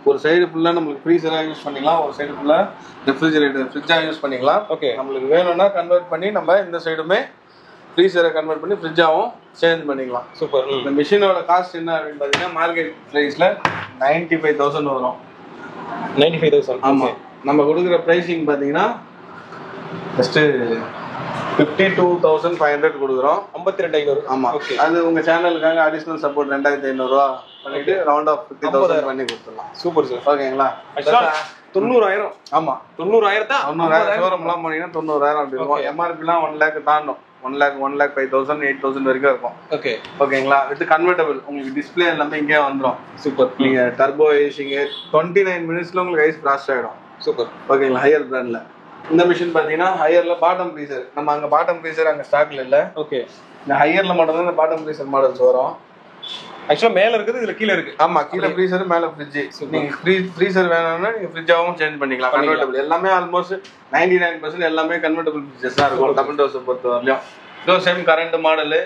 ஒரு சைடு ஃபுல்லா நம்மளுக்கு ஃப்ரீசரா யூஸ் பண்ணிக்கலாம், ஒரு சைடு ஃபுல்லா ரெஃப்ரிஜரேட்டர் ஃப்ரிட்ஜா யூஸ் பண்ணிக்கலாம். ஓகே. நம்மளுக்கு வேணும்னா கன்வெர்ட் பண்ணி நம்ம இந்த சைடுமே ஃப்ரீசரை கன்வெர்ட் பண்ணி ஃப்ரிட்ஜாவும் சேஞ்ச் பண்ணிக்கலாம். சூப்பர். இந்த மிஷினோட காஸ்ட் என்ன அப்படின்னு பார்த்தீங்கன்னா மார்க்கெட் ப்ரைஸ்ல 95,000 வரும். 95,000. ஆமா. நம்ம கொடுக்குற ப்ரைசிங் பார்த்தீங்கன்னா ஃபர்ஸ்ட் 52,500 கொடுக்குறோம். 52,500. ஆமா. அது உங்க சேனலுக்காக அடிஷனல் சப்போர்ட் 2,500 ரூபா பண்ணிட்டு ரவுண்ட் ஆஃப் 50,000 பண்ணி கொடுத்துடலாம். Super sir. ஓகேங்களா. 90,000. ஆமா, 90,000 ஷோரூம்லாம் போனீங்கன்னா 90,000 அப்படி இருக்கும். எம்ஆர்பிலாம் 1 lakh தாண்டும். 1,05,000 8,000 வரைக்கும் இருக்கும். ஓகே. ஓகேங்களா. வித் கன்வெர்டபிள் உங்களுக்கு டிஸ்பிளே எல்லாமே இங்கே வந்துடும். சூப்பர். நீங்க டர்போ ஏசிங் 29 மினிட்ஸ்ல உங்களுக்கு ஐஸ் பிராஸ்ட் ஆயிடும். சூப்பர். ஓகேங்களா. ஹையர் பிராண்ட்ல இந்த மிஷின் பாத்தீங்கன்னா ஹையர்ல பாட்டம் ஃப்ரீசர். நம்ம அங்க பாட்டம் ஃப்ரீசர் அங்க ஸ்டாக்ல இல்ல. ஓகே. இந்த ஹையர்ல மட்டும் தான் இந்த பாட்டம் ஃப்ரீசர் மாடல்ஸ் வரும். ஆக்சுவலா மேல இருக்குது, இதுல கீழ இருக்கு. ஆமா, கீழ ஃப்ரீசர் மேல ஃப்ரிட்ஜ். நீங்க ஃப்ரீசர் வேணும்னா நீங்க ஃப்ரிட்ஜாவும் சேஞ்ச் பண்ணிக்கலாம். கன்வெர்டபிள் எல்லாமே ஆல்மோஸ்ட் 99% எல்லாமே கன்வெர்டபிள் ஃப்ரிட்ஜஸ் தான் இருக்கும் டபுள் டோர்ஸ் பொறுத்தவரையிலும். இதோ same current model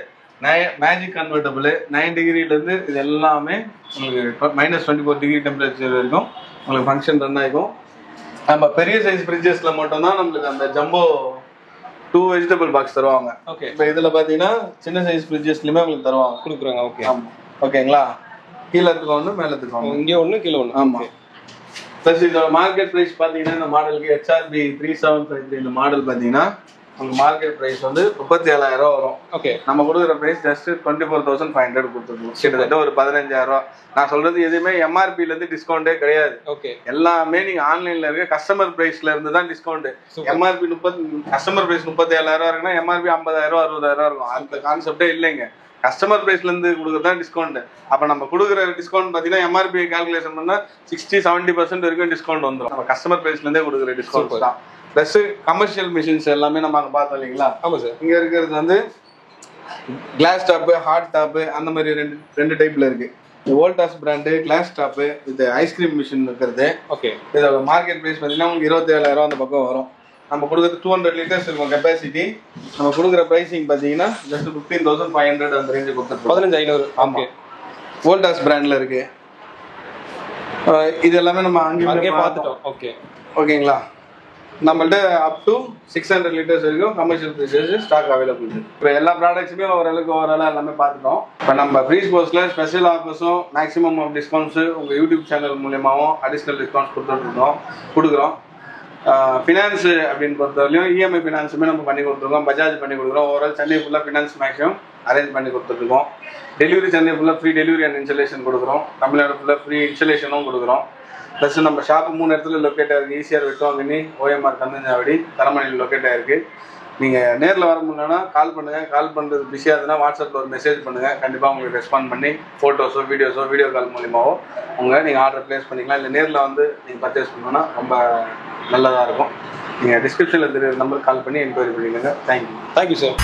magic convertible 9 டிகிரில இருந்து இது எல்லாமே உங்களுக்கு -24 டிகிரி டெம்பரேச்சர் வரைக்கும் உங்களுக்கு ஃபங்க்ஷன் ரன் ஆகும். நம்ம பெரிய சைஸ் ஃப்ரிட்ஜஸ்ல மட்டும் தான் நம்மளுக்கு அந்த ஜம்போ 2 வெஜிடபிள் பாக்ஸ் தருவாங்க. ஓகே. இப்போ இதுல பாத்தீங்கன்னா சின்ன சைஸ் ஃப்ரிட்ஜஸ்லயுமே உங்களுக்கு தருவாங்க, கொடுக்குறாங்க. ஓகே. ஆமா. ஓகேங்களா. கீழத்துக்கு ஒன்று மேலத்துக்கு ஒன்று, இங்கே ஒன்று கீழே ஒன்று. ஆமா. ப்ளஸ் இதோட மார்க்கெட் ப்ரைஸ் பார்த்தீங்கன்னா இந்த மாடலுக்கு HRB 3753 இந்த மாடல் பார்த்தீங்கன்னா உங்களுக்கு மார்க்கெட் ப்ரைஸ் வந்து 37,000 வரும். ஓகே. நம்ம கொடுக்குற ப்ரைஸ் ஜஸ்ட் 24,500 கொடுத்துருக்கோம். கிட்டத்தட்ட ஒரு 15,000. நான் சொல்றது எதுவுமே எம்ஆர்பில இருந்து டிஸ்கவுண்டே கிடையாது. ஓகே. எல்லாமே நீங்க ஆன்லைன்ல இருக்க கஸ்டமர் பிரைஸ்ல இருந்து தான் டிஸ்கவுண்ட். எம்ஆர்பி 30, கஸ்டமர் பிரைஸ் 37,000 இருக்குன்னா எம்ஆர்பி 50,000 60,000 இருக்கும். அந்த கான்செப்டே இல்லைங்க. கஸ்டமர் பிரைஸ்ல இருந்து கொடுக்குறது தான் டிஸ்கவுண்ட். அப்ப நம்ம கொடுக்குற டிஸ்கவுண்ட் பாத்தீங்கன்னா எம்ஆர்பி கால்குலேஷன் பண்ணா 60-70% வரைக்கும் டிஸ்கவுண்ட் வந்துடும். நம்ம கஸ்டமர் பிரைஸ்ல இருந்தே கொடுக்குற டிஸ்கவுண்ட் தான். பிளஸ் கமர்ஷியல் மிஷின்ஸ் எல்லாமே நம்ம அங்க பார்த்தோம் இல்லைங்களா. ஆமா சார். இங்க இருக்கிறது வந்து கிளாஸ் டாப், ஹார்ட் டாப் அந்த மாதிரி ரெண்டு டைப்ல இருக்கு. Voltas brand class top with ice cream machine இருக்கிறது. ஓகே. இதோட மார்க்கெட் பிரைஸ் பாத்தீங்கன்னா உங்களுக்கு 27,000 அந்த பக்கம் வரும். நம்ம கொடுக்குறது 200 லிட்டர்ஸ் இருக்கும் கெப்பாசிட்டி. நம்ம கொடுக்குற பிரைசிங் பாத்தீங்கன்னா ஜஸ்ட் 15,500 அந்த ரேஞ்சு கொடுத்துருக்கோம். 15,500. ஆமா. வோல்டாஸ் பிராண்ட்ல இருக்கு. இது எல்லாமே நம்ம அங்கேயே பார்த்துட்டோம். ஓகே. ஓகேங்களா. நம்மள்ட்ட அப் டு 600 லிட்டர்ஸ் வரைக்கும் கமர்ஷியல் ஃப்ரிட்ஜஸ் ஸ்டாக் அவைலபிள் இருக்கு. இப்போ எல்லா ப்ராடக்ட்ஸுமே ஓவராலாக எல்லாமே பார்த்துட்டோம். இப்போ நம்ம ஃப்ரீஸ் போஸ்ட்ல ஸ்பெஷல் ஆஃபர்ஸும் மேக்ஸிமம் ஆஃப் டிஸ்கவுண்ட்ஸு உங்கள் யூடியூப் சேனல் மூலியமாகவும் அடிஷ்னல் டிஸ்கவுண்ட்ஸ் கொடுக்குறோம். ஃபினான்ஸ் அப்படின்னு பொறுத்தவரையும் இஎம்ஐ ஃபினான்ஸுமே நம்ம பண்ணி கொடுத்துருக்கோம். பஜாஜ் பண்ணி கொடுக்குறோம். ஓவரால் சென்னை ஃபுல்லாக ஃபினான்ஸ் மேக்ஸிமம் அரேஞ்ச் பண்ணி கொடுத்துருக்கோம். டெலிவரி சென்னை ஃபுல்லாக ஃப்ரீ டெலிவரி அண்ட் இன்ஸ்டலேஷன் கொடுக்குறோம். தமிழ்நாடு ஃபுல்லாக ஃப்ரீ இன்ஸ்டலேஷனும் கொடுக்குறோம். ப்ளஸ் நம்ம ஷாப்பு 3 இடத்துல லொக்கேட் ஆயிருக்கு. ஈசிஆர் வெட்டுவாங்கண்ணி, OMR கந்தஞ்சாவடி, தரமணியில் லொக்கேட் ஆயிருக்கு. நீங்கள் நேரில் வர முடியலன்னா கால் பண்ணுங்கள். கால் பண்ணுறது பிஸியாக இருந்ததுன்னா வாட்ஸ்அப்பில் ஒரு மெசேஜ் பண்ணுங்கள். கண்டிப்பாக உங்களுக்கு ரெஸ்பாண்ட் பண்ணி ஃபோட்டோஸோ வீடியோ கால் மூலியமாவோ நீங்கள் ஆர்டர் ப்ளேஸ் பண்ணிக்கலாம். இல்லை நேரில் வந்து நீங்கள் பர்ச்சேஸ் பண்ணணுன்னா ரொம்ப நல்லதாக இருக்கும். நீங்கள் டிஸ்கிரிப்ஷனில் இருக்கிற நம்பருக்கு கால் பண்ணி என்கொயரி பண்ணிக்கோங்க. Thank you sir.